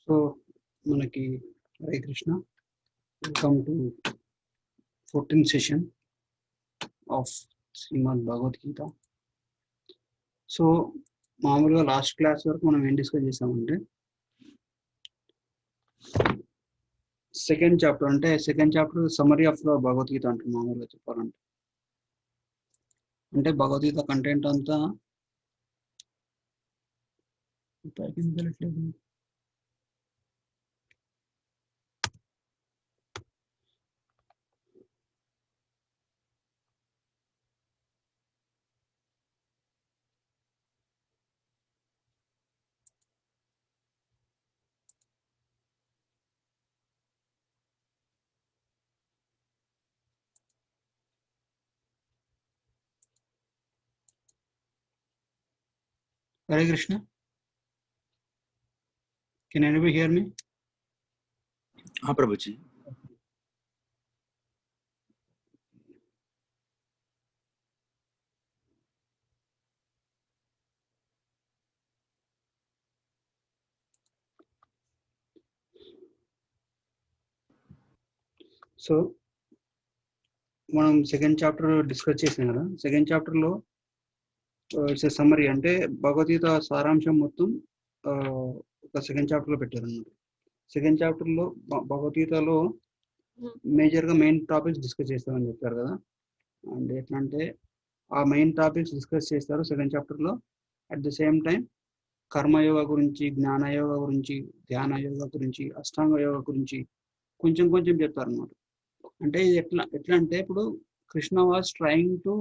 So మనకి Hare Krishna, welcome to 14th session of Shrimad Bhagavadgita. So మామూలుగా last class వరకు మనం ఏం డిస్కస్ చేసామంటే second chapter summary of Bhagavadgita అంటారు. మామూలుగా చెప్పాలంటే అంటే భగవద్గీత కంటెంట్ అంతా Hare Krishna. Can anybody hear me? हाँ प्रभु जी. సో మనం సెకండ్ చాప్టర్ డిస్కస్ చేసాం కదా. సెకండ్ చాప్టర్ లో ఇట్స్ సమ్మరీ, అంటే భగవద్గీత సారాంశం మొత్తం ఒక సెకండ్ చాప్టర్ లో పెట్టారు అన్నమాట. సెకండ్ చాప్టర్ లో భగవద్గీతలో మేజర్ గా మెయిన్ టాపిక్స్ డిస్కస్ చేస్తామని చెప్పారు కదా. అండ్ ఎట్లా అంటే ఆ మెయిన్ టాపిక్స్ డిస్కస్ చేస్తారు సెకండ్ చాప్టర్ లో. At the same time karma yoga గురించి, జ్ఞానయోగ గురించి, ధ్యాన యోగ గురించి, అష్టాంగ యోగ గురించి కొంచెం కొంచెం చెప్తారు అన్నమాట. అంటే ఇది ఎట్లా అంటే ఇప్పుడు కృష్ణ వాజ్ ట్రయింగ్ టు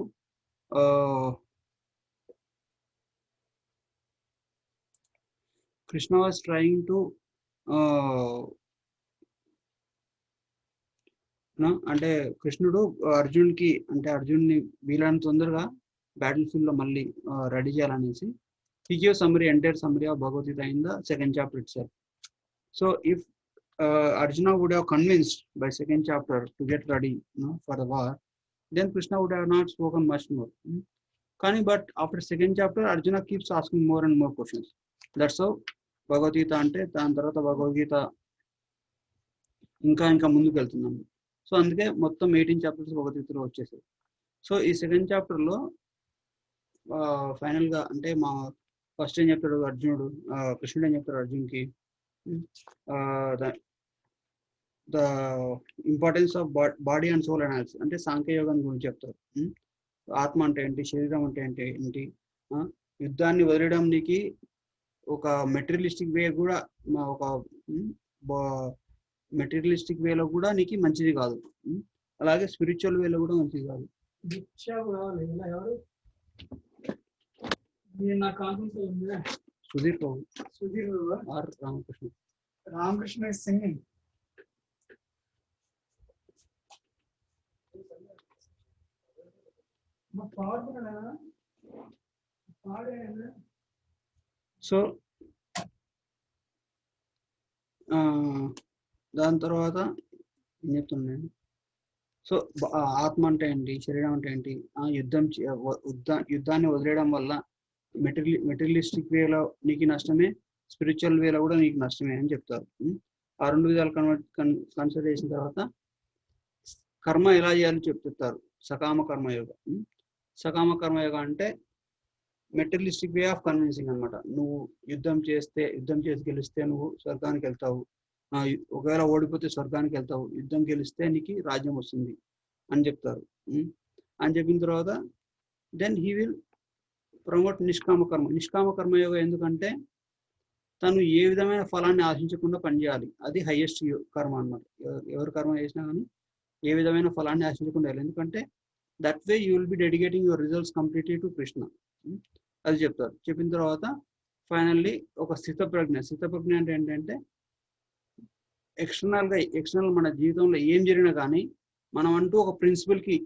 అంటే కృష్ణుడు అర్జున్కి, అంటే అర్జున్ని వీలైనంత తొందరగా బ్యాటిల్ ఫీల్డ్ లో మళ్ళీ రెడీ చేయాలనేసి he gives entire summary of Bhagavad Gita in the second chapter itself. So if Arjuna would have convinced by second chapter to get ready for the war, then Krishna would have not spoken much more. But after second chapter, Arjuna keeps asking more and more questions. That's how Bhagavad Gita ante దాని తర్వాత భగవద్గీత ఇంకా ముందుకు వెళ్తున్నాము. So అందుకే మొత్తం 18 chapters భగవద్గీతలో వచ్చేసాయి. So ఈ సెకండ్ చాప్టర్ లో ఫైనల్ గా అంటే మా ఫస్ట్ ఏం చెప్తాడు కృష్ణుడు ఏం చెప్తాడు అర్జున్కి, the importance of body and soul analysis, అంటే సాంఖ్యయోగం గురించి చెప్తారు. ఆత్మ అంటే ఏంటి, శరీరం అంటే ఏంటి, యుద్ధాన్ని వదిలేయడం నీకు ఒక మెటీరియలిస్టిక్ వే కూడా, ఒక మెటీరియలిస్టిక్ వేలో కూడా నీకు మంచిది కాదు, అలాగే స్పిరిచువల్ వేలో కూడా మంచిది కాదు. Sudheer or Ramakrishna is singing. So దాని తర్వాత ఏం చెప్తున్నాను. సో ఆత్మ అంటే ఏంటి, శరీరం అంటే ఏంటి, యుద్ధాన్ని వదిలేయడం వల్ల మెటీరియలిస్టిక్ వేలో నీకు నష్టమే, స్పిరిచువల్ వేలో కూడా నీకు నష్టమే అని చెప్తారు. ఆ రెండు విధాలు కన్సిడర్ చేసిన తర్వాత కర్మ ఎలా చేయాలో చెప్తారు. సకామ కర్మయోగ. సకామ కర్మయోగ అంటే మెటీరియలిస్టిక్ వే ఆఫ్ కన్విన్సింగ్ అనమాట. నువ్వు యుద్ధం చేసి గెలిస్తే నువ్వు స్వర్గానికి వెళ్తావు, ఒకవేళ ఓడిపోతే స్వర్గానికి వెళ్తావు, యుద్ధం గెలిస్తే నీకు రాజ్యం వస్తుంది అని చెప్తారు. అని చెప్పిన తర్వాత దెన్ హీ విల్ ప్రమోట్ నిష్కామ కర్మయోగ. ఎందుకంటే తను ఏ విధమైన ఫలాన్ని ఆశించకుండా పనిచేయాలి, అది హైయెస్ట్ కర్మ అన్నమాట. ఎవరు కర్మ చేసినా కానీ ఏ విధమైన ఫలాన్ని ఆశించకుండా వెళ్ళాలి, ఎందుకంటే that way you will be dedicating your results completely to Krishna. అది చెప్తారు. చెప్పిన తర్వాత ఫైనల్లీ ఒక స్థితప్రజ్ఞ అంటే ఏంటంటే ఎక్స్టర్నల్ మన జీవితంలో ఏం జరిగినా కానీ మనం అంటూ ఒక ప్రిన్సిపల్కి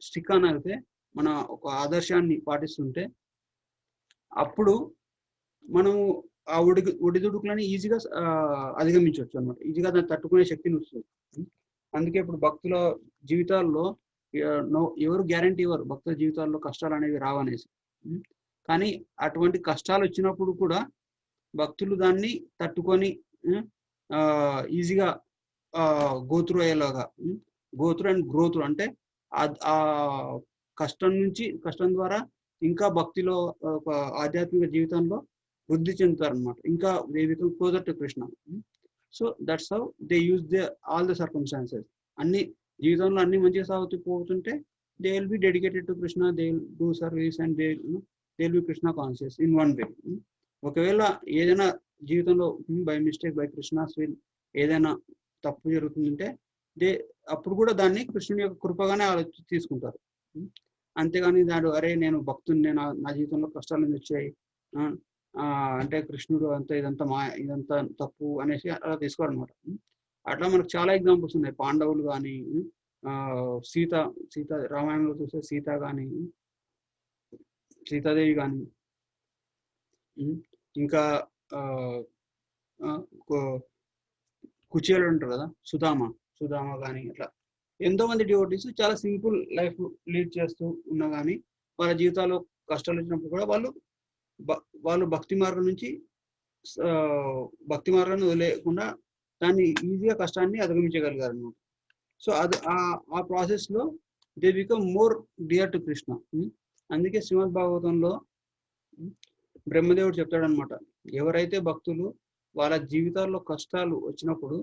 స్టిక్ అయితే, మన ఒక ఆదర్శాన్ని పాటిస్తుంటే అప్పుడు మనము ఆ ఒడిదుడుకులని ఈజీగా అధిగమించవచ్చు అనమాట. ఈజీగా దాన్ని తట్టుకునే శక్తిని వస్తుంది. అందుకే ఇప్పుడు భక్తుల జీవితాల్లో ఎవరు గ్యారంటీ ఇవ్వరు భక్తుల జీవితాల్లో కష్టాలు అనేవి రావనేసి. కానీ అటువంటి కష్టాలు వచ్చినప్పుడు కూడా భక్తులు దాన్ని తట్టుకొని ఈజీగా గో త్రూ అయ్యేలాగా, go through and grow through అంటే ఆ కష్టం ద్వారా ఇంకా భక్తిలో, ఒక ఆధ్యాత్మిక జీవితంలో వృద్ధి చెందుతారనమాట. ఇంకా they become closer to Krishna. So that's how they use all the circumstances. అన్ని జీవితంలో అన్ని మంచిగా సాగుతూ పోతుంటే they will be dedicated to Krishna, they will do service and they will be Krishna conscious in one way. ఒకవేళ ఏదైనా జీవితంలో by mistake by Krishna's will ఏదైనా తప్పు జరుగుతుందంటే దే అప్పుడు కూడా దాన్ని కృష్ణుని యొక్క కృపగానే తీసుకుంటారు. అంతేగాని దాడు అరే నేను భక్తుని, నా జీవితంలో కష్టాలు ఎందుకు వచ్చాయి, అంటే కృష్ణుడు అంతా ఇదంతా తప్పు అనేసి అలా తీసుకోరు అనమాట. అట్లా మనకు చాలా ఎగ్జాంపుల్స్ ఉన్నాయి. పాండవులు కానీ, సీత సీత రామాయణంలో చూస్తే సీత కానీ, సీతాదేవి కానీ, ఇంకా కుచేలుడు ఉంటారు కదా, సుధామ కానీ, అట్లా ఎంతో మంది డివోటీస్ చాలా సింపుల్ లైఫ్ లీడ్ చేస్తూ ఉన్నా కానీ వాళ్ళ జీవితాల్లో కష్టాలు వచ్చినప్పుడు కూడా వాళ్ళు భక్తి మార్గం నుంచి భక్తి మార్గాన్ని వదిలేయకుండా దాన్ని ఈజీగా కష్టాన్ని అధిగమించగలిగారు అనమాట. సో అది ఆ ప్రాసెస్ లో they become more dear to Krishna. అందుకే శ్రీమద్ భాగవతంలో బ్రహ్మదేవుడు చెప్తాడనమాట, ఎవరైతే భక్తులు వాళ్ళ జీవితాల్లో కష్టాలు వచ్చినప్పుడు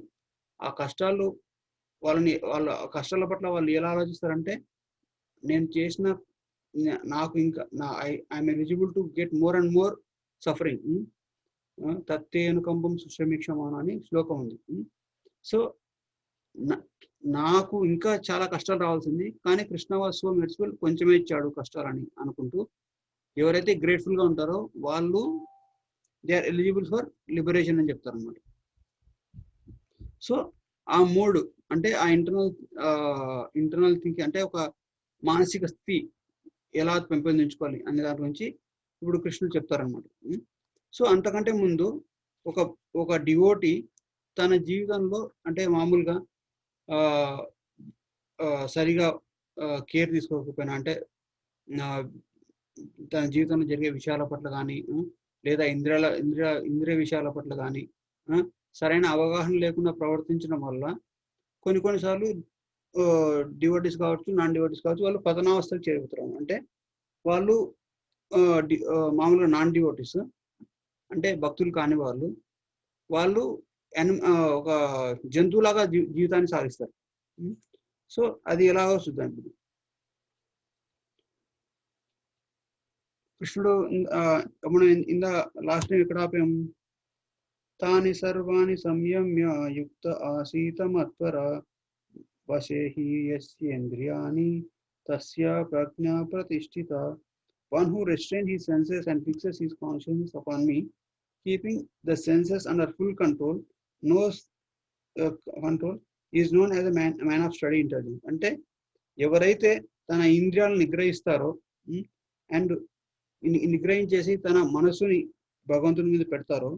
ఆ కష్టాలు వాళ్ళ కష్టాల పట్ల వాళ్ళు ఎలా ఆలోచిస్తారంటే, నేను చేసిన నాకు ఇంకా I'm eligible to get more and more suffering, తత్తేనుకంపం సుశ్రమీక్షమాన అని శ్లోకం ఉంది. సో నాకు ఇంకా చాలా కష్టాలు రావాల్సింది, కానీ కృష్ణ వాజ్ సో మెర్సిఫుల్, కొంచెమే ఇచ్చాడు కష్టాలని అనుకుంటూ ఎవరైతే గ్రేట్ఫుల్ గా ఉంటారో వాళ్ళు they are eligible for liberation అని చెప్తారు అన్నమాట. సో ఆ మూడు అంటే ఆ ఇంటర్నల్ థింకింగ్ అంటే ఒక మానసిక స్థితి ఎలా పెంపొందించుకోవాలి అనే దాని గురించి ఇప్పుడు కృష్ణుడు చెప్తారనమాట. సో అంతకంటే ముందు ఒక డివోటీ తన జీవితంలో అంటే మామూలుగా సరిగా కేర్ తీసుకోకపోయినా, అంటే తన జీవితంలో జరిగే విషయాల పట్ల కానీ, లేదా ఇంద్రియ విషయాల పట్ల కానీ సరైన అవగాహన లేకుండా ప్రవర్తించడం వల్ల కొన్నిసార్లు డివోటీస్ కావచ్చు, నాన్ డివోటీస్ కావచ్చు, వాళ్ళు పతనావస్థకు చేరుతారు. అంటే వాళ్ళు మామూలుగా నాన్ డివోటీస్ అంటే భక్తులు కాని వాళ్ళు ఒక జంతువులాగా జీవితాన్ని సాగిస్తారు. సో అది ఎలాగో చూద్దాం. కృష్ణుడు మనం ఇంద లాస్ట్ టైం ఇక్కడ ఆపాం, తాని సర్వాణి సంయమ్య యుక్త ఆసీత మత్పర వశే హి యస్యేంద్రియాణి తస్య ప్రజ్ఞా ప్రతిష్ఠిత. One who restrains his senses and fixes his conscience upon me, keeping the senses under full control, is known as a man of steady intelligence. అంటే ఎవరైతే తన ఇంద్రియాలను నిగ్రహిస్తారో అండ్ నిగ్రహించేసి తన మనసుని భగవంతుని మీద పెడతారో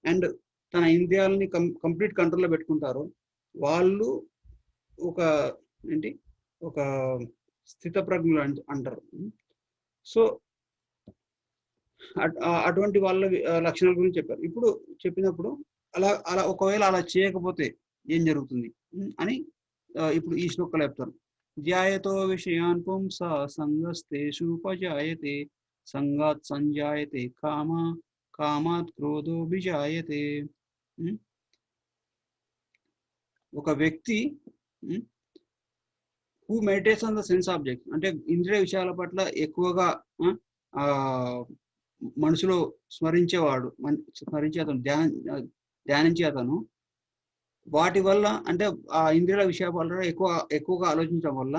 అండ్ తన ఇంద్రియాలని కంప్లీట్ కంట్రోల్లో పెట్టుకుంటారో వాళ్ళు ఒక స్థిత ప్రజ్ఞులు అంటారు. సో అటువంటి వాళ్ళ లక్షణాల గురించి చెప్పారు. ఇప్పుడు చెప్పినప్పుడు అలా ఒకవేళ అలా చేయకపోతే ఏం జరుగుతుంది అని ఇప్పుడు ఈ శ్లోకాలు చెప్తారు. ధ్యాయతో విషయాన్ పుంస సంగస్తేషుపజాయతే సంగాత్ సంజాయతే కామాత్ క్రోధో విజాయతే. ఒక వ్యక్తి who meditates on the sense object అంటే ఇంద్రియ విషయాల పట్ల ఎక్కువగా మనసులో స్మరించే అతను ధ్యానించే అతను వాటి వల్ల అంటే ఆ ఇంద్రియాల విషయాల వల్ల ఎక్కువగా ఆలోచించడం వల్ల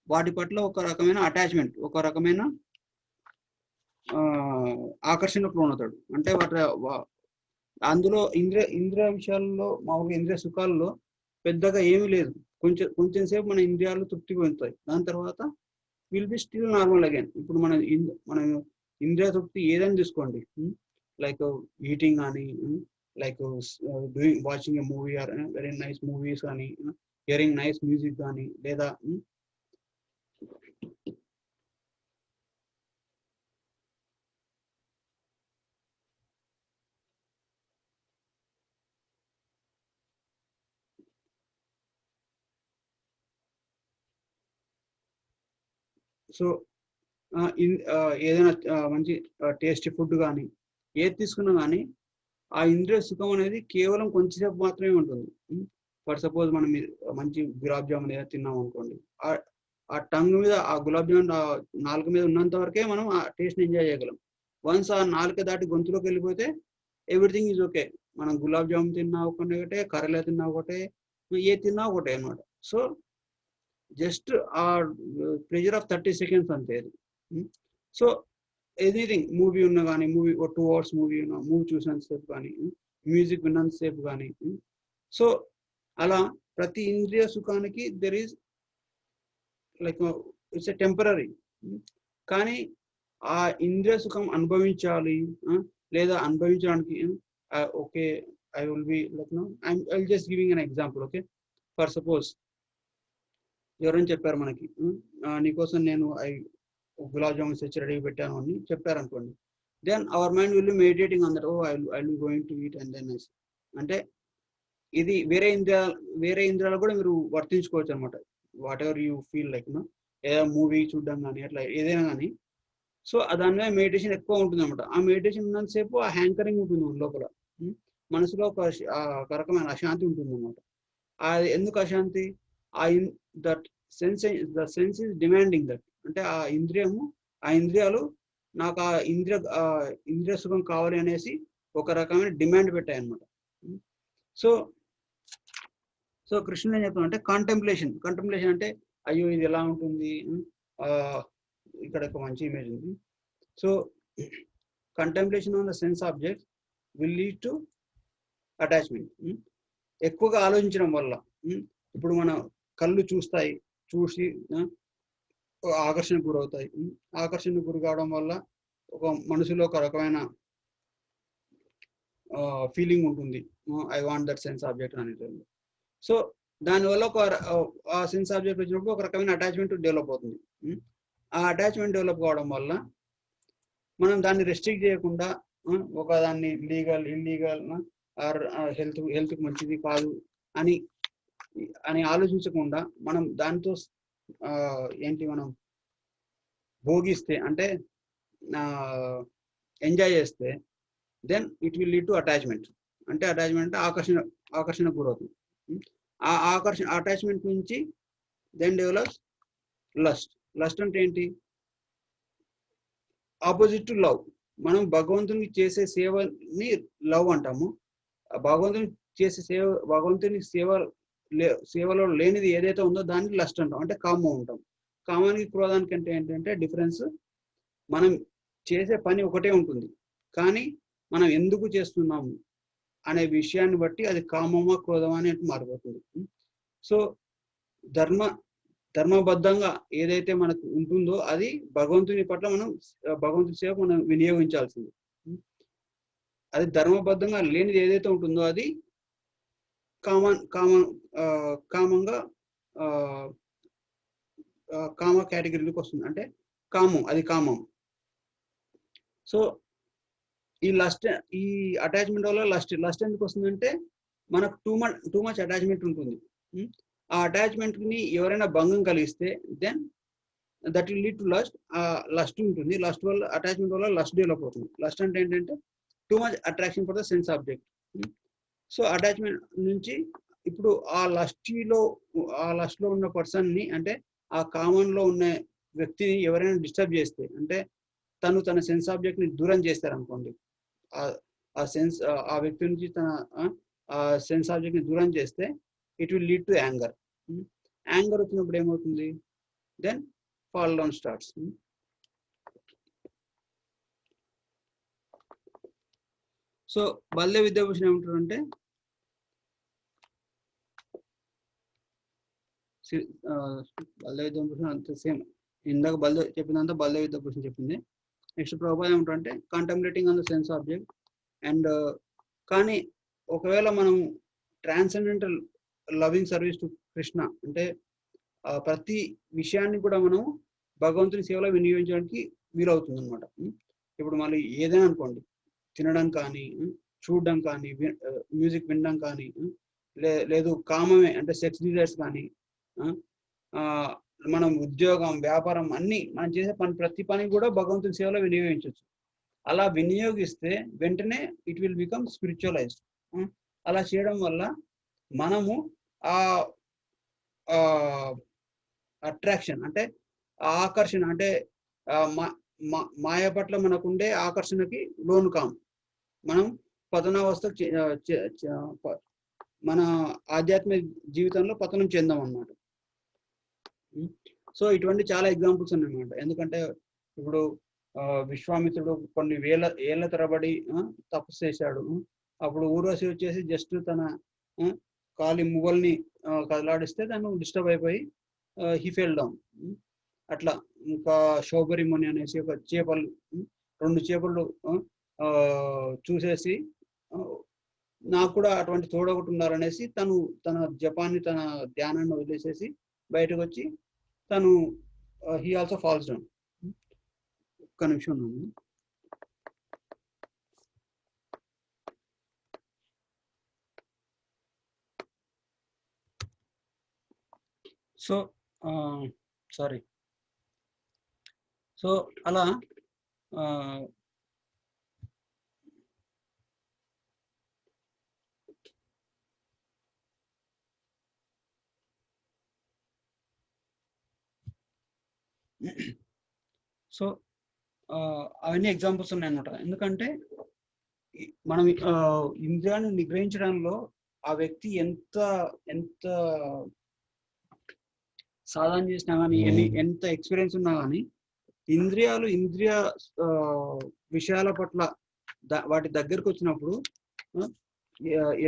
వాటి పట్ల ఒక రకమైన అటాచ్మెంట్, ఒక రకమైన ఆకర్షణకు లోనవుతాడు. అంటే అందులో ఇంద్రియ విషయాల్లో మామూలుగా ఇంద్రియ సుఖాల్లో పెద్దగా ఏమీ లేదు. కొంచెం సేపు మన ఇంద్రియాలు తృప్తి పొందుతాయి. దాని తర్వాత will be still normal again. ఇప్పుడు మన ఇంద్రియ తృప్తి ఏదైనా తీసుకోండి, లైక్ ఈటింగ్ కానీ, like watching a movie or very nice movies కానీ, హియరింగ్ నైస్ మ్యూజిక్ కానీ, లేదా సో ఏదైనా మంచి టేస్టీ ఫుడ్ కానీ ఏది తీసుకున్నా కానీ ఆ ఇంద్రియ సుఖం అనేది కేవలం కొంచెంసేపు మాత్రమే ఉంటుంది. ఫర్ సపోజ్ మనం మంచి గులాబ్ జామున్ ఏదైనా తిన్నాం అనుకోండి, ఆ టంగ్ మీద ఆ గులాబ్ జామున్ నాలుక మీద ఉన్నంత వరకే మనం ఆ టేస్ట్ని ఎంజాయ్ చేయగలం. వన్స్ ఆ నాలుక దాటి గొంతులోకి వెళ్ళిపోతే ఎవ్రీథింగ్ ఈజ్ ఓకే. మనం గులాబ్ జామున్ తిన్నా ఒకటే, కర్రీలో తిన్నా ఒకటే, ఏ తిన్నా ఒకటే అనమాట. సో జస్ట్ ఆ ప్రెజర్ ఆఫ్ 30 seconds అంతే అది. సో ఎనీథింగ్ మూవీ ఉన్నా కానీ, మూవీ 2 hours మూవీ ఉన్నా, మూవీ చూసినంతసేపు కానీ, మ్యూజిక్ విన్నంతసేపు కానీ, సో అలా ప్రతి ఇంద్రియ సుఖానికి there is like it's a temporary. కానీ ఆ ఇంద్రియ సుఖం అనుభవించాలి లేదా అనుభవించడానికి okay I will be like I will just giving an example. Okay, for suppose ఎవరైనా చెప్పారు మనకి, నీకోసం నేను గులాబ్ జామున్స్ తెచ్చి రెడీ పెట్టాను అని చెప్పారు అనుకోండి. Then our mind will be meditating on that. Oh I will going to eat and then అంటే ఇది వేరే ఇంద్రియాలు కూడా మీరు వర్తించుకోవచ్చు అనమాట. Whatever you feel like ఏదైనా మూవీ చూడడం కానీ అట్లా ఏదైనా కానీ. సో దాని మీద మెడిటేషన్ ఎక్కువ ఉంటుంది అనమాట. ఆ మెడిటేషన్ ఉన్నంతసేపు ఆ హ్యాంకరింగ్ ఉంటుంది మన లోపల. మనసులో ఒక రకమైన అశాంతి ఉంటుంది అనమాట. అది ఎందుకు అశాంతి? The sense is demanding that. అంటే ఆ ఇంద్రియాలు నాకు ఆ ఇంద్రియ సుఖం కావాలి అనేసి ఒక రకమైన డిమాండ్ పెట్టాయి అనమాట. సో కృష్ణుడు ఏం చెప్తున్నా అంటే కాంటెంప్లేషన్ అంటే అయ్యో ఇది ఎలా ఉంటుంది, ఇక్కడ ఒక మంచి ఇమేజ్ ఉంది. So contemplation on the sense object will lead to attachment. ఎక్కువగా ఆలోచించడం వల్ల ఇప్పుడు మన కళ్ళు చూసి ఆకర్షణకు గురవుతాయి. ఆకర్షణకు గురి కావడం వల్ల ఒక మనసులో ఒక రకమైన ఫీలింగ్ ఉంటుంది, I want that sense object అనేది. సో దానివల్ల ఆ సెన్స్ ఆబ్జెక్ట్ వచ్చినప్పుడు ఒక రకమైన అటాచ్మెంట్ డెవలప్ అవుతుంది. ఆ అటాచ్మెంట్ డెవలప్ కావడం వల్ల మనం దాన్ని రెస్ట్రిక్ట్ చేయకుండా ఒక దాన్ని ఇల్లీగల్ ఆర్ హెల్త్కి మంచిది కాదు అని ఆలోచించకుండా మనం దాంతో మనం భోగిస్తే అంటే ఎంజాయ్ చేస్తే then it will lead to attachment. అంటే అటాచ్మెంట్ ఆకర్షణకు గురవుతుంది. ఆ అటాచ్మెంట్ నుంచి దెన్ డెవలప్స్ లస్ట్ అంటే ఏంటి? Opposite to love. మనం భగవంతునికి చేసే సేవని లవ్ అంటాము. భగవంతుని సేవలో లేనిది ఏదైతే ఉందో దాన్ని లస్ట్ అంటాం, అంటే కామం ఉంటాం. కామానికి క్రోధానికి అంటే ఏంటంటే డిఫరెన్స్, మనం చేసే పని ఒకటే ఉంటుంది కానీ మనం ఎందుకు చేస్తున్నాము అనే విషయాన్ని బట్టి అది కామమా క్రోధమా అని మారిపోతుంది. సో ధర్మబద్ధంగా ఏదైతే మనకు ఉంటుందో అది భగవంతుని పట్ల భగవంతుని సేవ మనం వినియోగించాల్సింది. అది ధర్మబద్ధంగా లేనిది ఏదైతే ఉంటుందో అది కామంగా కామ కేటగిరీలోకి వస్తుంది, అంటే అది కామం. సో ఈ అటాచ్మెంట్ వల్ల లస్ట్ ఎందుకు వస్తుందంటే మనకు టూ మచ్ అటాచ్మెంట్ ఉంటుంది. ఆ అటాచ్మెంట్ ని ఎవరైనా భంగం కలిగిస్తే then that will lead to lust ఉంటుంది. అటాచ్మెంట్ వల్ల లస్ట్ డెవలప్ అవుతుంది. లస్ట్ అంటే ఏంటంటే too much attraction for the sense object. So attachment నుంచి ఇప్పుడు ఆ లస్ట్ లో ఉన్న పర్సన్ ని, అంటే ఆ కామన్ లో ఉన్న వ్యక్తిని ఎవరైనా డిస్టర్బ్ చేస్తే, అంటే తన సెన్స్ ఆబ్జెక్ట్ ని దూరం చేస్తారనుకోండి, ఆ వ్యక్తి నుంచి ఆ సెన్స్ ఆబ్జెక్ట్ ని దూరం చేస్తే it will lead to anger. Anger వచ్చినప్పుడు ఏమవుతుంది? Then fall down starts. So Baldev Vidyabhushan ఏమంటారంటే బల్దేవ్ విద్యాభూషణ్ అంత సేమ్ ఇందాక బల్దేవ్ చెప్పినంత బల్దేవ్ విద్యాభూషణ్ చెప్పింది. నెక్స్ట్ ప్రభుపాద ఏమంటారంటే contemplating on the sense object. And కానీ ఒకవేళ మనం transcendental loving service to Krishna అంటే ప్రతి విషయాన్ని కూడా మనం భగవంతుని సేవలో వినియోగించడానికి వీలవుతుంది అనమాట. ఇప్పుడు మళ్ళీ ఏదైనా అనుకోండి, తినడం కానీ, చూడడం కానీ, మ్యూజిక్ వినడం కానీ, లేదు కామమే అంటే సెక్స్ డిజైర్స్ కానీ, మనం ఉద్యోగం, వ్యాపారం అన్ని మనం చేసే ప్రతి పని కూడా భగవంతుని సేవలో వినియోగించవచ్చు. అలా వినియోగిస్తే వెంటనే ఇట్ విల్ బికమ్ స్పిరిచువలైజ్డ్. అలా చేయడం వల్ల మనము ఆ అట్రాక్షన్ అంటే ఆకర్షణ అంటే మాయ పట్ల మనకుండే ఆకర్షణకి లోను కాము. మనం పతనావస్థ మన ఆధ్యాత్మిక జీవితంలో పతనం చెందాం అన్నమాట. సో ఇటువంటి చాలా ఎగ్జాంపుల్స్ ఉన్నాయన్నమాట. ఎందుకంటే ఇప్పుడు విశ్వామిత్రుడు కొన్ని ఏళ్ల తరబడి తపస్సు చేశాడు. అప్పుడు ఊర్వశి వచ్చేసి జస్ట్ తన కాలి మువ్వల్ని కదలాడిస్తే తను డిస్టర్బ్ అయిపోయి హీ ఫెల్ డౌన్. అట్లా ఇంకా శౌబరి ముని అనేసి ఒక చేపలు 2 చేపలు చూసేసి నాకు కూడా అటువంటి తోడొకటి ఉండాలనేసి తను తన జపాన్ని తన ధ్యానాన్ని వదిలేసేసి బయటకు వచ్చి తను హీ ఆల్సో ఫాల్స్ డౌన్. ఒక్క నిమిషం ఉన్నాను. So sorry. సో అలా సో అవన్నీ ఎగ్జాంపుల్స్ ఉన్నాయన్నమాట. ఎందుకంటే మనం ఇంద్రియాన్ని నిగ్రహించడంలో ఆ వ్యక్తి ఎంత ఎంత సాధన చేసినా కానీ ఎంత ఎక్స్పీరియన్స్ ఉన్నా కానీ ఇంద్రియ విషయాల పట్ల వాటి దగ్గరకు వచ్చినప్పుడు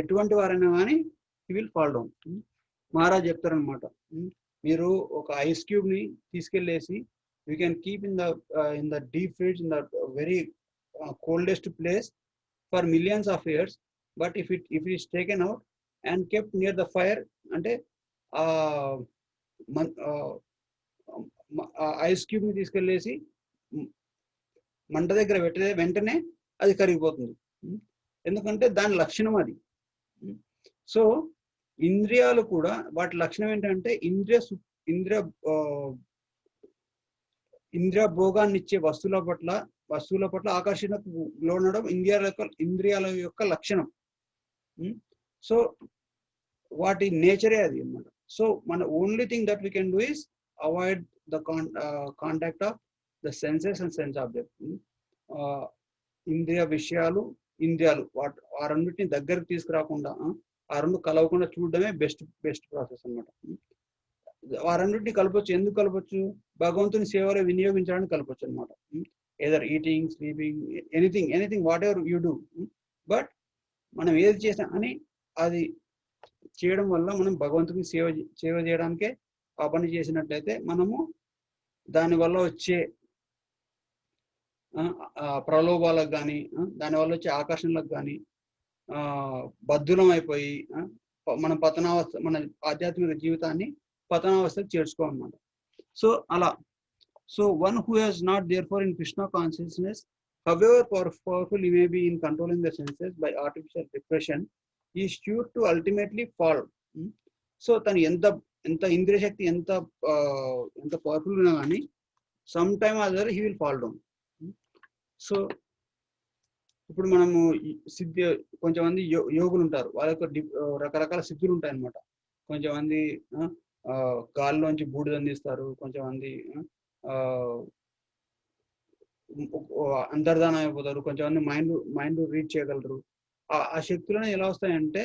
ఎటువంటి వారైనా కానీ he will fall down. Maharaj చెప్తారనమాట, మీరు ఒక ఐస్ క్యూబ్ ని తీసుకెళ్లేసి you can keep in the deep fridge in the very coldest place for millions of years, but if it is taken out and kept near the fire అంటే ice cube ని తీసుకెళ్లేసి మంట దగ్గర పెట్టే వెంటనే అది కరిగిపోతుంది. ఎందుకంటే దాని లక్షణం అది. సో ఇంద్రియాలు కూడా వాటి లక్షణం ఏంటంటే ఇంద్రియ భోగాన్ని ఇచ్చే వస్తువుల పట్ల ఆకర్షణకు లోనడం ఇంద్రియాల యొక్క లక్షణం. సో వాటి నేచరే అది అన్నమాట. సో మన only thing that we can do is avoid the contact of the senses and sense object. ఇంద్రియ విషయాలు ఇంద్రియాలు ఆ రెండింటిని దగ్గరకు తీసుకురాకుండా ఆ రెండు కలవకుండా చూడడమే బెస్ట్ ప్రాసెస్ అన్నమాట. ఆ రెండింటిని కలపొచ్చు. ఎందుకు కలపొచ్చు? భగవంతుని సేవలో వినియోగించడానికి కలపొచ్చు అనమాట. Either eating, sleeping, anything what ever you do. But మనం ఏది చేసినా అని అది చేయడం వల్ల మనం భగవంతుని సేవ చేయడానికే ఆ పని చేసినట్లయితే మనము దానివల్ల వచ్చే ప్రలోభాలకు కానీ దానివల్ల వచ్చే ఆకర్షణలకు కానీ బద్ధులం అయిపోయి మన ఆధ్యాత్మిక జీవితాన్ని పతనావస్థకు చేర్చుకోవాలన్నమాట. సో అలా one who has not therefore in Krishna consciousness, however powerful he may be in controlling the senses by artificial repression, he is sure to ultimately fall. So తను ఎంత ఇంద్రియ శక్తి ఎంత పవర్ఫుల్ ఉన్నా కానీ some time other he will fall down. So ఇప్పుడు మనము కొంచెం మంది యోగులు ఉంటారు, వాళ్ళ యొక్క రకరకాల సిద్ధులు ఉంటాయి అన్నమాట. కొంచెం మంది గాలిలోంచి బూడిద అందిస్తారు, కొంచెం మంది అంతర్ధానం అయిపోతారు, కొంచెం మంది మైండ్ రీడ్ చేయగలరు. ఆ శక్తులను ఎలా వస్తాయంటే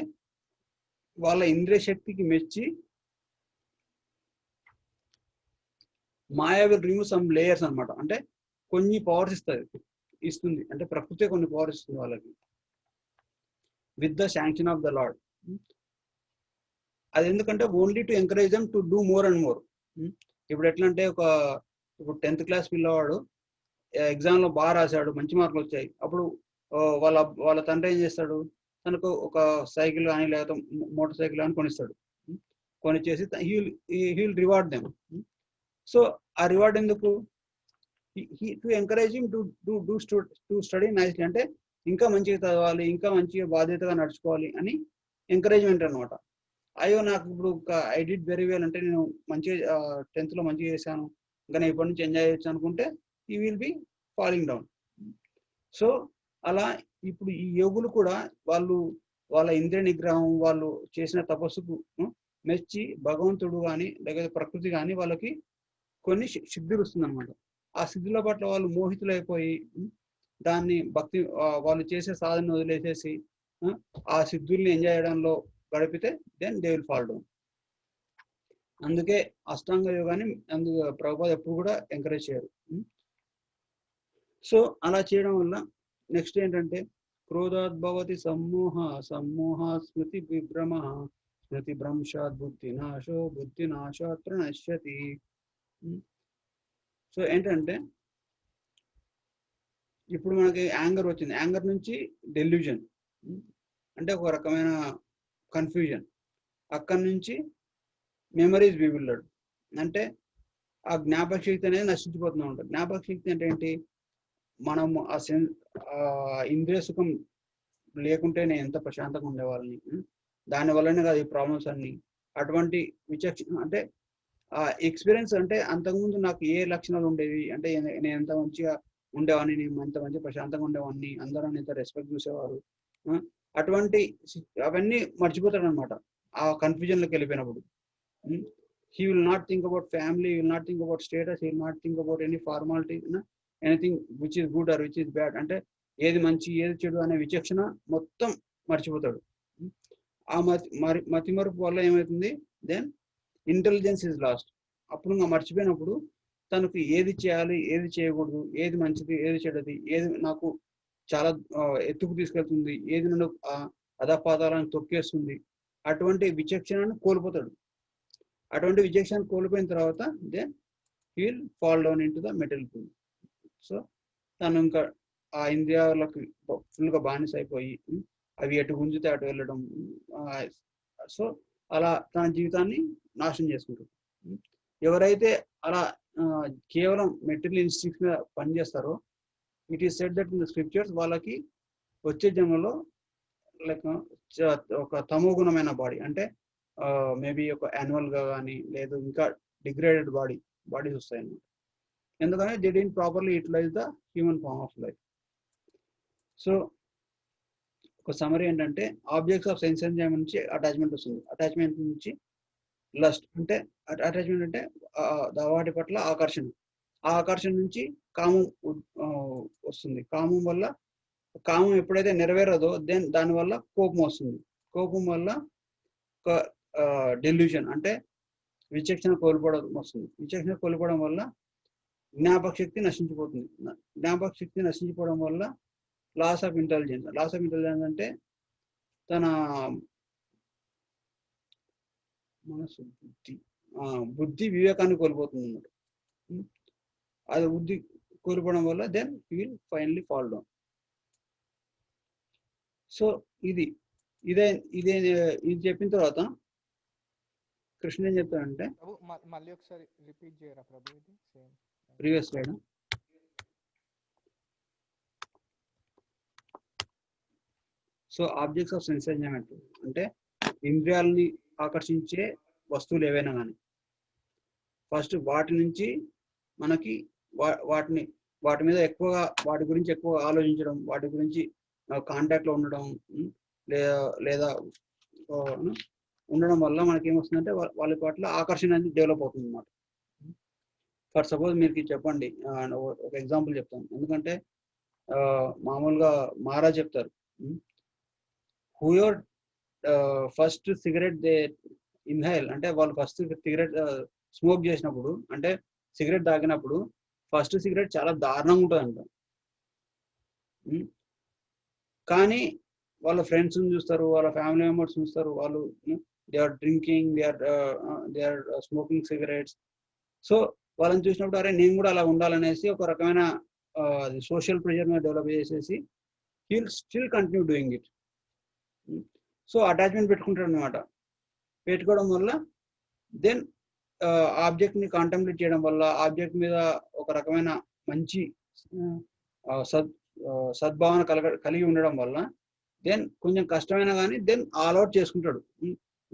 వాళ్ళ ఇంద్రియ శక్తికి మెచ్చి మాయా విల్ రిమూవ్ సమ్ లేయర్స్ అనమాట. అంటే కొన్ని పవర్స్ ఇస్తుంది, అంటే ప్రకృతి కొన్ని పవర్స్ ఇస్తుంది వాళ్ళకి with the sanction of the lord. అది ఎందుకంటే only to encourage them to do more and more. ఇప్పుడు ఎట్లా అంటే ఇప్పుడు 10th క్లాస్ పిల్లవాడు ఎగ్జామ్ లో బాగా రాశాడు, మంచి మార్కులు వచ్చాయి. అప్పుడు వాళ్ళ తండ్రి ఏం చేస్తాడు, తనకు ఒక సైకిల్ కానీ లేకపోతే మోటార్ సైకిల్ కానీ కొనిస్తాడు. కొనిచ్చేసి he will reward them. So ఆ రివార్డ్ ఎందుకు? To encourage him to study nicely, అంటే ఇంకా మంచిగా చదవాలి, ఇంకా మంచిగా బాధ్యతగా నడుచుకోవాలి అని ఎంకరేజ్మెంట్ అనమాట. అయ్యో నాకు ఇప్పుడు ఐ డిడ్ వెరీ వెల్ అంటే నేను మంచిగా 10th లో మంచిగా చేశాను, ఇంకా నేను ఇప్పటి నుంచి ఎంజాయ్ చేయొచ్చు అనుకుంటే ఈ will be falling down. So అలా ఇప్పుడు ఈ యోగులు కూడా వాళ్ళ ఇంద్రియ నిగ్రహం, వాళ్ళు చేసిన తపస్సుకు మెచ్చి భగవంతుడు కానీ లేకపోతే ప్రకృతి కానీ వాళ్ళకి కొన్ని సిద్ధులు వస్తుంది అనమాట. ఆ సిద్ధుల పట్ల వాళ్ళు మోహితులైపోయి దాన్ని భక్తి వాళ్ళు చేసే సాధన వదిలేసేసి ఆ సిద్ధుల్ని ఎంజాయ్ చేయడంలో గడిపితే then they will fall down. అందుకే అష్టాంగ యోగాన్ని ప్రభుపాద ఎప్పుడు కూడా ఎంకరేజ్ చేయరు. సో అలా చేయడం వల్ల నెక్స్ట్ ఏంటంటే క్రోధాద్భవతి సమ్మోహ, సమ్మోహ స్మృతి విభ్రమ, స్మృతి భ్రంశాత్ బుద్ధి నాశో, బుద్ధి నాశాత్ ప్రణశ్యతి. సో ఏంటంటే ఇప్పుడు మనకి యాంగర్ వచ్చింది, యాంగర్ నుంచి డెల్యూజన్ అంటే ఒక రకమైన కన్ఫ్యూజన్, అక్కడి నుంచి మెమరీస్ వివిల్డ్ అంటే ఆ జ్ఞాపక శక్తి అనేది నశించిపోతూ ఉంటుంది. జ్ఞాపక శక్తి అంటే ఏంటి, మనము ఆ ఇంద్రియ సుఖం లేకుంటే నేను ఎంత ప్రశాంతంగా ఉండేవాళ్ళని, దానివల్లనే కాదు ఈ ప్రాబ్లమ్స్ అన్ని. అటువంటి విచక్షణ అంటే ఆ ఎక్స్పీరియన్స్ అంటే అంతకుముందు నాకు ఏ లక్షణాలు ఉండేవి అంటే నేను ఎంత మంచిగా ఉండేవాడిని, నేను ఎంత మంచిగా ప్రశాంతంగా ఉండేవాడిని, అందరూ ఎంత రెస్పెక్ట్ చూసేవారు, అటువంటి అవన్నీ మర్చిపోతాడు అనమాట ఆ కన్ఫ్యూజన్లోకి వెళ్ళిపోయినప్పుడు. he will not think about family, he will not think about status, he will not think about any formality, anything which is good or which is bad. అంటే ఏది మంచి ఏది చెడు అనే విచక్షణ మొత్తం మర్చిపోతాడు. ఆ మతిమరుపు వల్ల ఏమవుతుంది, దెన్ ఇంటెలిజెన్స్ ఇస్ లాస్ట్. అప్పుడు ఇంకా మర్చిపోయినప్పుడు తనకు ఏది చేయాలి ఏది చేయకూడదు, ఏది మంచిది ఏది చెడ్డది, ఏది నాకు చాలా ఎత్తుకు తీసుకెళ్తుంది, ఏది నన్ను అధపాతాలను తొక్కేస్తుంది, అటువంటి విచక్షణను కోల్పోతాడు. అటువంటి విచక్షణ కోల్పోయిన తర్వాత then he will fall down into the material pool. So తను ఇంకా ఆ ఇంద్రియాలకు ఫుల్గా బానిస అయిపోయి అవి ఎటు గుంజితే అటు వెళ్ళడం, సో అలా తన జీవితాన్ని నాశనం చేసుకుంటాడు. ఎవరైతే అలా కేవలం మెటీరియల్ ఇన్స్టింక్ట్స్ మీద పనిచేస్తారో, it is said that in the scriptures, వాళ్ళకి వచ్చే జన్మలో లైక్ ఒక తమోగుణమైన బాడీ అంటే మేబీ ఒక యాన్యువల్ గా కానీ లేదు ఇంకా డిగ్రేడెడ్ బాడీస్ వస్తాయి అన్నమాట. ఎందుకంటే they didn't properly utilize the human form of life. So ఒక సమరీ ఏంటంటే ఆబ్జెక్ట్స్ ఆఫ్ సెన్స్ ఎంజాయ్మెంట్ నుంచి అటాచ్మెంట్ వస్తుంది, అటాచ్మెంట్ నుంచి లస్ట్ అంటే అటాచ్మెంట్ అంటే వాటి పట్ల ఆకర్షణ, ఆ ఆకర్షణ నుంచి కామం వస్తుంది, కామం వల్ల కామం ఎప్పుడైతే నెరవేరదో దెన్ దానివల్ల కోపం వస్తుంది, కోపం వల్ల ఒక డెల్యూషన్ అంటే విచక్షణ కోల్పోవడం వస్తుంది, విచక్షణ కోల్పోవడం వల్ల జ్ఞాపక శక్తి నశించిపోతుంది, జ్ఞాపక శక్తి నశించిపోవడం వల్ల loss of intelligence. Loss of intelligence అంటే తన మనసు బుద్ధి వివేకాన్ని కోల్పోతుంది అన్నమాట. అది బుద్ధి కోల్పోవడం వల్ల then he will finally fall down. So ఇది చెప్పిన తర్వాత కృష్ణ ఏం చెప్తాడంటే, మళ్ళీ ఒకసారి రిపీట్ చేయరా ప్రభు, ఇది same previous slide. So objects of sense enjoyment అంటే ఇంద్రియాలని ఆకర్షించే వస్తువులు ఏవైనా కానీ ఫస్ట్ వాటి నుంచి మనకి వాటి మీద ఎక్కువగా వాటి గురించి ఎక్కువ ఆలోచించడం, వాటి గురించి కాంటాక్ట్ లో ఉండడం లేదా ఉండడం వల్ల మనకి ఏమొస్తుందంటే వాళ్ళ పట్ల ఆకర్షణ అనేది డెవలప్ అవుతుంది అన్నమాట. ఫర్ సపోజ్ మీరు చెప్పండి, ఒక ఎగ్జాంపుల్ చెప్తాను, ఎందుకంటే మామూలుగా మహారాజ్ చెప్తారు, హూయర్ ఫస్ట్ సిగరెట్ దే ఇన్హైల్ అంటే వాళ్ళు ఫస్ట్ సిగరెట్ స్మోక్ చేసినప్పుడు అంటే సిగరెట్ తాగినప్పుడు ఫస్ట్ సిగరెట్ చాలా దారుణంగా ఉంటుందంట. కానీ వాళ్ళ ఫ్రెండ్స్ చూస్తారు, వాళ్ళ ఫ్యామిలీ మెంబర్స్ చూస్తారు, వాళ్ళు they are drinking, they are smoking cigarettes. So వాళ్ళని చూసినప్పుడు అరే నేను కూడా అలా ఉండాలనేసి ఒక రకమైన సోషల్ ప్రెషర్ మీద డెవలప్ చేసేసి he will still continue doing it. So attachment పెట్టుకుంటాడు అనమాట. పెట్టుకోవడం వల్ల దెన్ ఆబ్జెక్ట్ ని కాంటెంప్లేట్ చేయడం వల్ల ఆబ్జెక్ట్ మీద ఒక రకమైన మంచి సద్భావన కలిగి ఉండడం వల్ల దెన్ కొంచెం కష్టమైనా కానీ దెన్ ఆల్ అవుట్ చేసుకుంటాడు.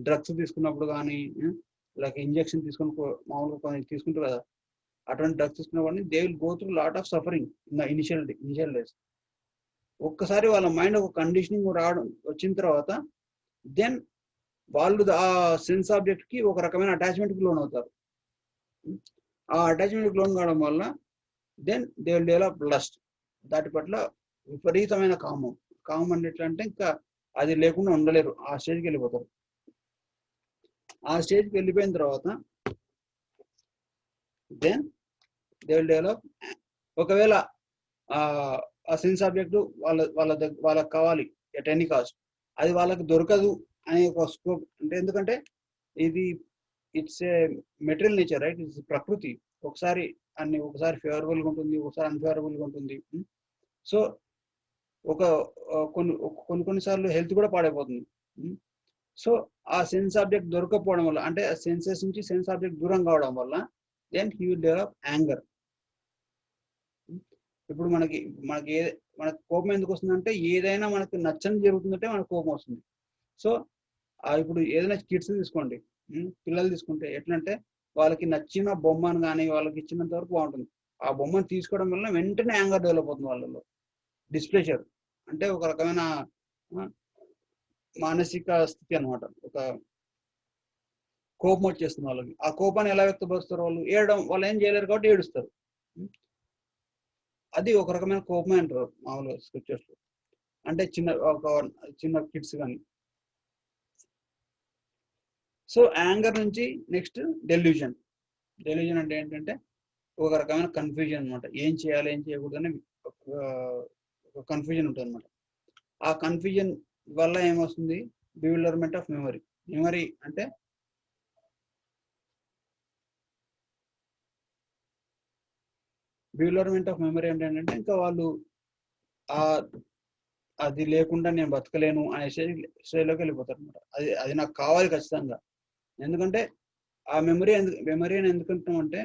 డ్రగ్స్ తీసుకున్నప్పుడు కానీ లైక్ ఇంజెక్షన్ తీసుకుని మామూలుగా కొన్ని తీసుకుంటారు కదా, అటువంటి డ్రగ్స్ తీసుకున్నప్పుడు they will go through lot of suffering in the initial days. ఒక్కసారి వాళ్ళ మైండ్ ఒక కండిషనింగ్ రావడం వచ్చిన తర్వాత దెన్ వాళ్ళు ఆ సెన్స్ ఆబ్జెక్ట్ కి ఒక రకమైన అటాచ్మెంట్కి లోన్ అవుతారు. ఆ అటాచ్మెంట్కి లోన్ కావడం వల్ల then they will develop lust. దాటి పట్ల విపరీతమైన కామం. కామం అంటే ఎట్లా అంటే ఇంకా అది లేకుండా ఉండలేరు, ఆ స్టేజ్కి వెళ్ళిపోతారు. ఆ స్టేజ్కి వెళ్ళిపోయిన తర్వాత దెన్ దే విల్ డెవలప్. ఒకవేళ ఆ సెన్స్ ఆబ్జెక్ట్ వాళ్ళకి కావాలి ఎట్ ఎనీ కాస్ట్, అది వాళ్ళకి దొరకదు అనే ఒక స్కోప్. అంటే ఎందుకంటే ఇది it's a material nature, right? It's ప్రకృతి. ఒకసారి ఫేవరబుల్గా ఉంటుంది, ఒకసారి అన్ఫేవరబుల్గా ఉంటుంది. సో ఒక కొన్నిసార్లు హెల్త్ కూడా పాడైపోతుంది. సో ఆ సెన్స్ ఆబ్జెక్ట్ దొరకకపోవడం వల్ల, అంటే సెన్సెస్ నుంచి సెన్స్ ఆబ్జెక్ట్ దూరం కావడం వల్ల then he will develop anger. ఇప్పుడు మనకి కోపం ఎందుకు వస్తుందంటే ఏదైనా మనకు నచ్చని జరుగుతుందంటే మనకు కోపం వస్తుంది. సో ఇప్పుడు ఏదైనా కిడ్స్ తీసుకోండి, పిల్లలు తీసుకుంటే ఎట్లంటే వాళ్ళకి నచ్చిన బొమ్మను కానీ వాళ్ళకి ఇచ్చినంత వరకు బాగుంటుంది. ఆ బొమ్మను తీసుకోవడం వల్ల వెంటనే యాంగర్ డెవలప్ అవుతుంది వాళ్ళలో, డిస్ప్లెజర్. అంటే ఒక రకమైన మానసిక స్థితి అనమాట. ఒక కోపం వచ్చేస్తుంది వాళ్ళకి. ఆ కోపాన్ని ఎలా వ్యక్తపరుస్తారు? వాళ్ళు ఏడడం, వాళ్ళు ఏం చేయలేరు కాబట్టి ఏడుస్తారు. అది ఒక రకమైన కోపమే అంటారు మామూలుగా స్క్రిప్చర్స్ లో. అంటే చిన్న కిడ్స్ కానీ. సో యాంగర్ నుంచి నెక్స్ట్ డెల్యూజన్. డెల్యూజన్ అంటే ఏంటంటే ఒక రకమైన కన్ఫ్యూజన్ అనమాట. ఏం చేయాలి ఏం చేయకూడదు అనే ఒక కన్ఫ్యూజన్ ఉంటుంది అనమాట. ఆ కన్ఫ్యూజన్ వల్ల ఏమొస్తుంది? బివిల్డర్మెంట్ ఆఫ్ మెమరీ. మెమరీ అంటే బివిల్డర్మెంట్ ఆఫ్ మెమరీ అంటే ఏంటంటే ఇంకా వాళ్ళు అది లేకుండా నేను బతకలేను అనే స్టేజ్లోకి వెళ్ళిపోతారు అనమాట. అది నాకు కావాలి ఖచ్చితంగా. ఎందుకంటే ఆ మెమరీ అని ఎందుకంటామంటే,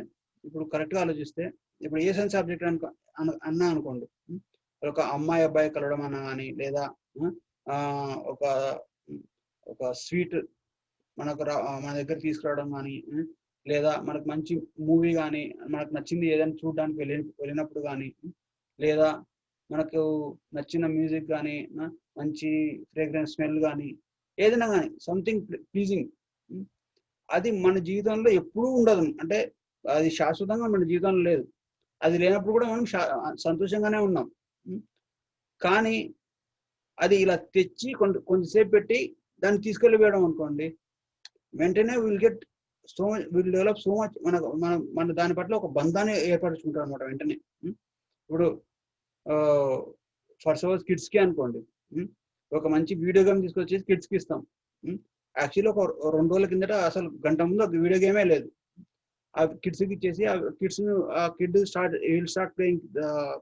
ఇప్పుడు కరెక్ట్గా ఆలోచిస్తే, ఇప్పుడు ఏ సైన్స్ సబ్జెక్ట్ అన్నా అనుకోండి, ఒక అమ్మాయి అబ్బాయి కలవడం అన్నా కానీ, లేదా ఒక స్వీట్ మన దగ్గర తీసుకురావడం కానీ, లేదా మనకు మంచి మూవీ కానీ, మనకు నచ్చింది ఏదైనా చూడడానికి వెళ్ళినప్పుడు కానీ, లేదా మనకు నచ్చిన మ్యూజిక్ కానీ, మంచి ఫ్రేగ్రెన్స్ స్మెల్ కానీ, ఏదైనా కానీ సంథింగ్ ప్లీజింగ్, అది మన జీవితంలో ఎప్పుడూ ఉండదు. అంటే అది శాశ్వతంగా మన జీవితంలో లేదు. అది లేనప్పుడు కూడా మనం సంతోషంగానే ఉన్నాం. కానీ అది ఇలా తెచ్చి కొంతసేపు పెట్టి దాన్ని తీసుకెళ్ళిపోయడం అనుకోండి, వెంటనే విల్ డెవలప్ సో మచ్. మన దాని పట్ల ఒక బంధాన్ని ఏర్పరచుకుంటాం అనమాట వెంటనే. ఇప్పుడు ఫర్ సపోజ్ కిడ్స్కి అనుకోండి, ఒక మంచి వీడియో గేమ్ తీసుకొచ్చేసి కిడ్స్కి ఇస్తాం. యాక్చువల్లీ ఒక 2 రోజుల కిందట అసలు గంట ముందు ఒక వీడియో గేమే లేదు. ఆ కిడ్స్కి ఇచ్చేసి ఆ kid start playing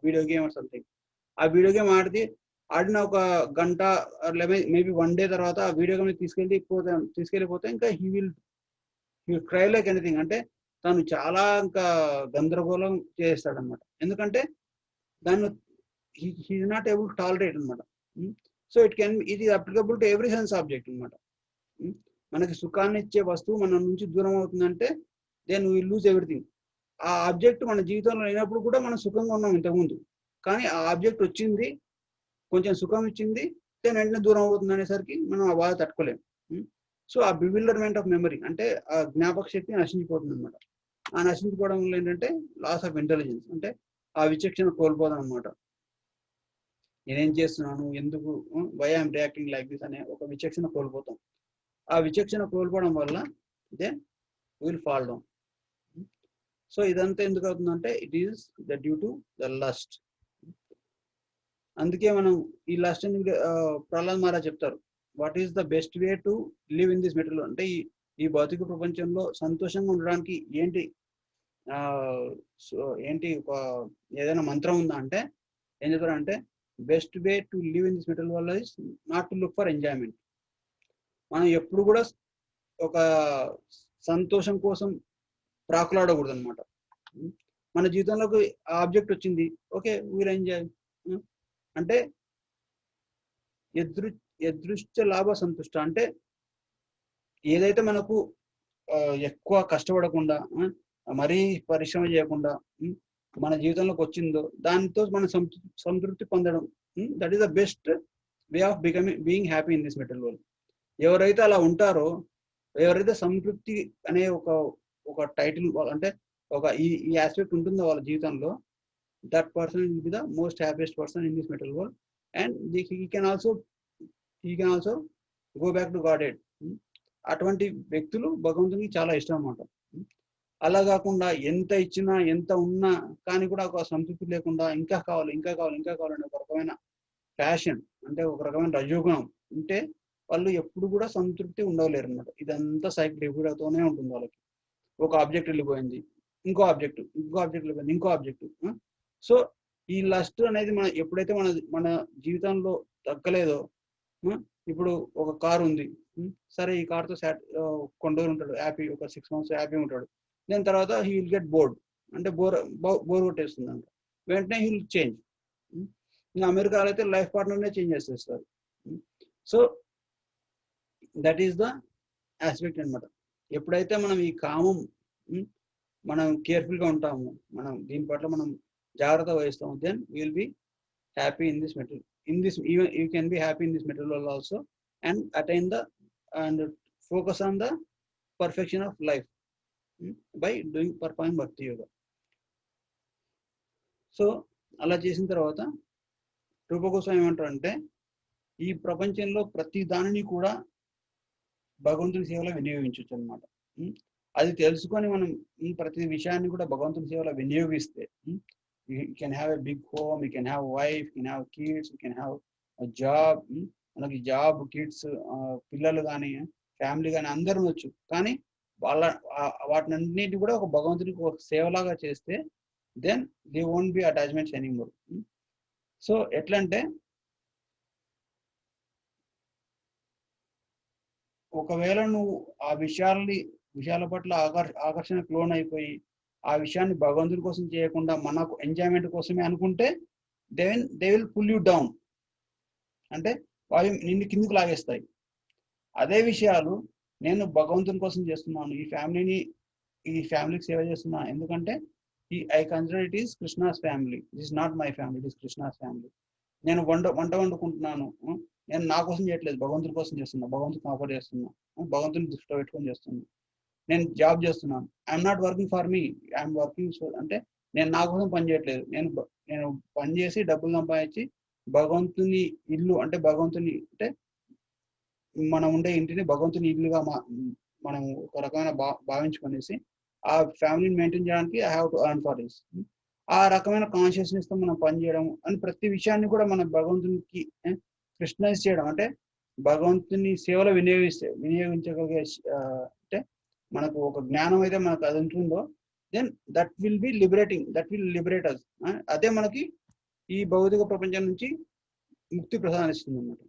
video game or something. ఆ వీడియో గేమ్ ఆడిన ఒక గంట మేబీ 1 డే తర్వాత ఆ వీడియో గేమ్ తీసుకెళ్ళిపోతే ఇంకా he will cry like anything. అంటే తను చాలా ఇంకా గందరగోళం చేస్తాడనమాట. ఎందుకంటే దాన్ని he is not able to tolerate అనమాట. సో ఇది applicable to every sense object అనమాట. మనకి సుఖాన్ని ఇచ్చే వస్తువు మన నుంచి దూరం అవుతుందంటే దెన్ విల్ లూజ్ ఎవ్రీథింగ్. ఆ ఆబ్జెక్ట్ మన జీవితంలో లేనప్పుడు కూడా మనం సుఖంగా ఉన్నాం ఇంతకుముందు, కానీ ఆ ఆబ్జెక్ట్ వచ్చింది, కొంచెం సుఖం ఇచ్చింది, దెన్ వెంటనే దూరం అవుతుంది అనేసరికి మనం ఆ బాధ తట్టుకోలేం. సో ఆ బివిల్డర్మెంట్ ఆఫ్ మెమరీ అంటే ఆ జ్ఞాపక శక్తి నశించిపోతుంది అనమాట. ఆ నశించిపోవడం వల్ల ఏంటంటే లాస్ ఆఫ్ ఇంటెలిజెన్స్, అంటే ఆ విచక్షణ కోల్పోదాం అనమాట. నేనేం చేస్తున్నాను, ఎందుకు, why I'm reacting like this అనే ఒక విచక్షణ కోల్పోతాం. ఆ విచక్షణ కోల్పోవడం వల్ల then will fall down. So ఇదంతా ఎందుకు అవుతుందంటే it is due to the lust. అందుకే మనం ఈ లస్ట్ అని ప్రహ్లాద్ మహారాజ్ చెప్తారు, what is the best way to live in this material. అంటే ఈ భౌతిక ప్రపంచంలో సంతోషంగా ఉండడానికి ఏంటి ఒక ఏదైనా మంత్రం ఉందా అంటే ఏం చెప్తారంటే, best way to live in this material world is not to look for enjoyment. మనం ఎప్పుడు కూడా ఒక సంతోషం కోసం ప్రాకులాడకూడదు అనమాట. మన జీవితంలోకి ఆబ్జెక్ట్ వచ్చింది, ఓకే వీల్ ఎంజాయ్. అంటే ఎదృష్ట లాభ సంతుష్ట, అంటే ఏదైతే మనకు ఎక్కువ కష్టపడకుండా మరీ పరిశ్రమ చేయకుండా మన జీవితంలోకి వచ్చిందో దానితో మనం సంతృప్తి పొందడం, that is the best way of being happy in this material world. ఎవరైతే అలా ఉంటారో, ఎవరైతే సంతృప్తి అనే ఒక టైటిల్ అంటే ఒక ఈ ఆస్పెక్ట్ ఉంటుందో వాళ్ళ జీవితంలో, that person will be the most happiest person in this material world. And he can also go back to God head. అటువంటి వ్యక్తులు భగవంతునికి చాలా ఇష్టం అన్నమాట. అలా కాకుండా ఎంత ఇచ్చినా ఎంత ఉన్నా కానీ కూడా ఒక సంతృప్తి లేకుండా ఇంకా కావాలి ఇంకా కావాలి ఇంకా కావాలనే ఒక రకమైన ప్యాషన్, అంటే ఒక రకమైన రజోగుణం ఉంటే వాళ్ళు ఎప్పుడు కూడా సంతృప్తి ఉండలేరు అన్నమాట. ఇదంతా సైకిల్ ఎగురుతూనే ఉంటుంది వాళ్ళకి. ఒక ఆబ్జెక్ట్ వెళ్ళిపోయింది, ఇంకో ఆబ్జెక్ట్, ఇంకో ఆబ్జెక్ట్ వెళ్ళిపోయింది, ఇంకో ఆబ్జెక్ట్. సో ఈ లస్ట్ అనేది ఎప్పుడైతే మన జీవితంలో తగ్గలేదో, ఇప్పుడు ఒక కారు ఉంది, సరే ఈ కార్తో కొన్ని రోజులు ఉంటాడు హ్యాపీ, ఒక 6 months హ్యాపీ ఉంటాడు. దాని తర్వాత హీ విల్ గెట్ బోర్డ్, అంటే బోర్ కొట్టేస్తుంది అంట. వెంటనే హీ విల్ చేంజ్. ఇంకా అమెరికాలో అయితే లైఫ్ పార్ట్నర్నే చేంజ్ చేసేస్తారు. So that is the aspect అనమాట. ఎప్పుడైతే మనం ఈ కామం మనం కేర్ఫుల్గా ఉంటాము, మనం దీని పట్ల మనం జాగ్రత్త వహిస్తాము, then will be happy in this material. even you can be happy in this material world also, and attain and focus on the perfection of life by performing bhakti yoga. So అలా చేసిన తర్వాత రూప గోస్వామి ఏమంటారంటే, ఈ ప్రపంచంలో ప్రతి దానిని కూడా భగవంతుని సేవలో వినియోగించవచ్చు అనమాట. అది తెలుసుకొని మనం ప్రతి విషయాన్ని కూడా భగవంతుని సేవలో వినియోగిస్తే, you can have a big home, you can have wife, you can have kids, you can have a job. మనకి జాబ్, కిడ్స్, పిల్లలు కానీ ఫ్యామిలీ కానీ అందరూ వచ్చు. కానీ వాటినన్నిటి కూడా ఒక భగవంతునికి ఒక సేవలాగా చేస్తే, then they won't be attachments anymore. So ఎట్లా అంటే, ఒకవేళ నువ్వు ఆ విషయాల పట్ల ఆకర్షణకు లోన్ అయిపోయి ఆ విషయాన్ని భగవంతుడి కోసం చేయకుండా మనకు ఎంజాయ్మెంట్ కోసమే అనుకుంటే, they will pull you down, అంటే అవి నిన్ను కిందికి లాగేస్తాయి. అదే విషయాలు నేను భగవంతుని కోసం చేస్తున్నాను, ఈ ఫ్యామిలీకి సేవ చేస్తున్నాను, ఎందుకంటే I consider it is Krishna's family, it is not my family, it is Krishna's family. నేను వంట వండుకుంటున్నాను, నేను నా కోసం చేయట్లేదు, భగవంతుడి కోసం చేస్తున్నా, భగవంతుడికి ఆఫర్ చేస్తున్నా, భగవంతుని దృష్టిలో పెట్టుకొని చేస్తున్నా. నేను జాబ్ చేస్తున్నాను, I'm not working for me, I'm working అంటే నేను నా కోసం పని చేయట్లేదు, నేను పని చేసి డబ్బులు సంపాదించి భగవంతుని ఇల్లు, అంటే భగవంతుని అంటే మనం ఉండే ఇంటిని భగవంతుని ఇల్లుగా మనం ఒక రకమైన భావించుకొనేసి ఆ ఫ్యామిలీని మెయింటైన్ చేయడానికి I have to earn for this. ఆ రకమైన కాన్షియస్నెస్ తో మనం పనిచేయడం అని ప్రతి విషయాన్ని కూడా మనం భగవంతునికి కృష్ణైజ్ చేయడం, అంటే భగవంతుని సేవలో వినియోగించగలిగే అంటే మనకు ఒక జ్ఞానం అయితే మనకు అది ఉంటుందో, then that will be liberating, that will liberate us. అదే మనకి ఈ భౌతిక ప్రపంచం నుంచి ముక్తి ప్రసాదిస్తుంది అన్నమాట.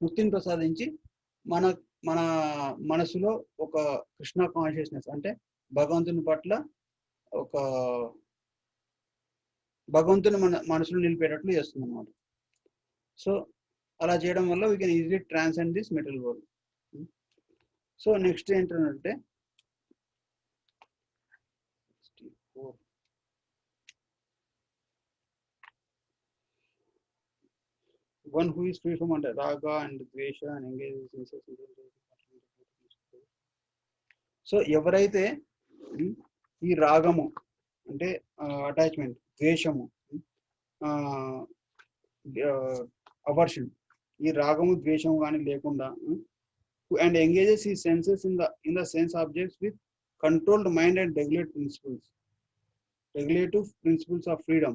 ముక్తిని ప్రసాదించి మన మనసులో ఒక కృష్ణ కాన్షియస్నెస్, అంటే భగవంతుని పట్ల ఒక భగవంతుని మన మనసులో నిలిపేటట్లు చేస్తుంది అన్నమాట. సో అలా చేయడం వల్ల we can easily transcend this material world. So next ఏంటంటే, one who is free from raga and dvesha and engages in so ఎవరైతే ఈ రాగము అంటే అటాచ్మెంట్, ద్వేషము, అవర్షన్, ఈ రాగము ద్వేషము కానీ లేకుండా, and engages his senses in the sense objects with controlled mind and regulative principles of freedom,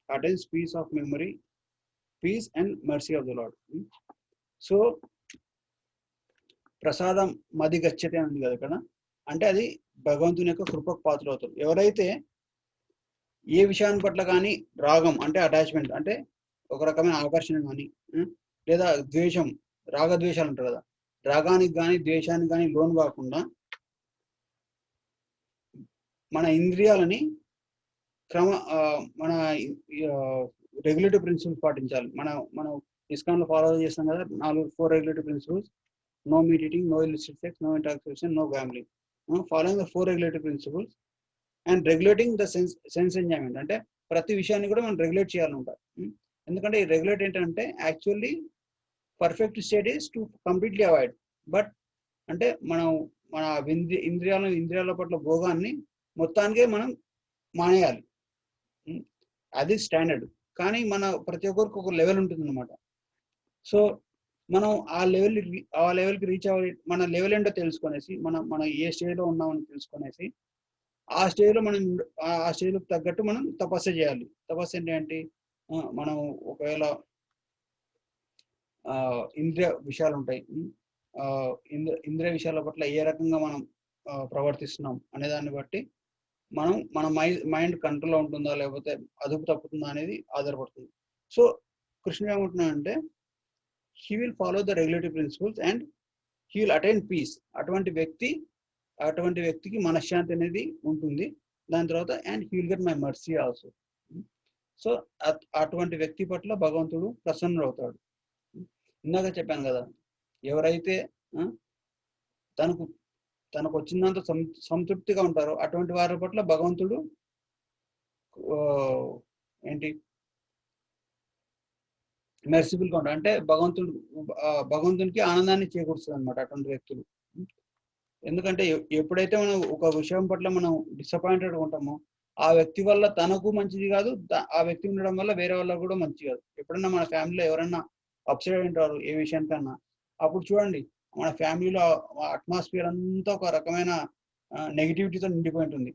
attains peace of memory, peace and mercy of the Lord. So ప్రసాదం మది గచ్చతే అని కదా ఇక్కడ, అంటే అది భగవంతుని యొక్క కృపకు పాత్ర అవుతారు. ఎవరైతే ఏ విషయాన్ని పట్ల కానీ రాగం అంటే అటాచ్మెంట్, అంటే ఒక రకమైన ఆకర్షణ కానీ, లేదా ద్వేషం, రాగద్వేషాలు అంటారు కదా, రాగానికి కానీ ద్వేషానికి కానీ లోను కాకుండా మన ఇంద్రియాలని మన రెగ్యులేటివ్ ప్రిన్సిపల్స్ పాటించాలి. మనం ఇస్కాన్లో ఫాలో చేస్తాం కదా 4 regulative principles. no meat eating, no illicit sex, no intoxication, no gambling. Following the 4 regulatory principles and regulating the sense enjoyment. అంటే ప్రతి విషయాన్ని కూడా మనం రెగ్యులేట్ చేయాలంటారు. ఎందుకంటే ఈ రెగ్యులేట్ ఏంటంటే actually perfect state is to completely avoid. But అంటే మనం మన ఇంద్రియాల పట్ల భోగాన్ని మొత్తానికే మనం మానేయాలి. అది స్టాండర్డ్. కానీ మన ప్రతి ఒక్కరికి ఒక లెవెల్ ఉంటుంది అనమాట. సో మనం ఆ లెవెల్కి రీచ్ అవ్వాలి. మన లెవెల్ ఏంటో తెలుసుకొనేసి మనం ఏ స్టేజ్లో ఉన్నామని తెలుసుకొనేసి ఆ స్టేజ్లో ఆ స్టేజ్కి తగ్గట్టు మనం తపస్సు చేయాలి. తపస్సు ఏంటంటే మనం ఒకవేళ ఇంద్రియ విషయాలు ఉంటాయి. ఇంద్రియ విషయాల పట్ల ఏ రకంగా మనం ప్రవర్తిస్తున్నాం అనే దాన్ని బట్టి మన మైండ్ కంట్రోల్లో ఉంటుందా లేకపోతే అదుపు తప్పుతుందా అనేది ఆధారపడుతుంది. సో కృష్ణ ఏమంటున్నాడంటే he will follow the regulatory principles and he will attain peace. అటువంటి వ్యక్తికి మనశ్శాంతి అనేది ఉంటుంది. దాని తర్వాత and he will get my mercy also. So అటువంటి వ్యక్తి పట్ల భగవంతుడు ప్రసన్నుడు అవుతాడు. ఇందాక చెప్పాను కదా, ఎవరైతే తనకు వచ్చినంత సంతృప్తిగా ఉంటారో అటువంటి వారి పట్ల భగవంతుడు మెర్సిబుల్గా ఉంటాడు. అంటే భగవంతునికి ఆనందాన్ని చేకూరుస్తుంది అనమాట అటువంటి వ్యక్తులు. ఎందుకంటే ఎప్పుడైతే మనం ఒక విషయం పట్ల మనం డిసప్పాయింటెడ్ ఉంటామో ఆ వ్యక్తి వల్ల తనకు మంచిది కాదు, ఆ వ్యక్తి ఉండడం వల్ల వేరే వాళ్ళకు కూడా మంచిది కాదు. ఎప్పుడన్నా మన ఫ్యామిలీలో ఎవరైనా అప్సెట్ అయి ఉంటారు ఏ విషయానికన్నా, అప్పుడు చూడండి మన ఫ్యామిలీలో అట్మాస్ఫియర్ అంతా ఒక రకమైన నెగిటివిటీతో నిండిపోయి ఉంటుంది.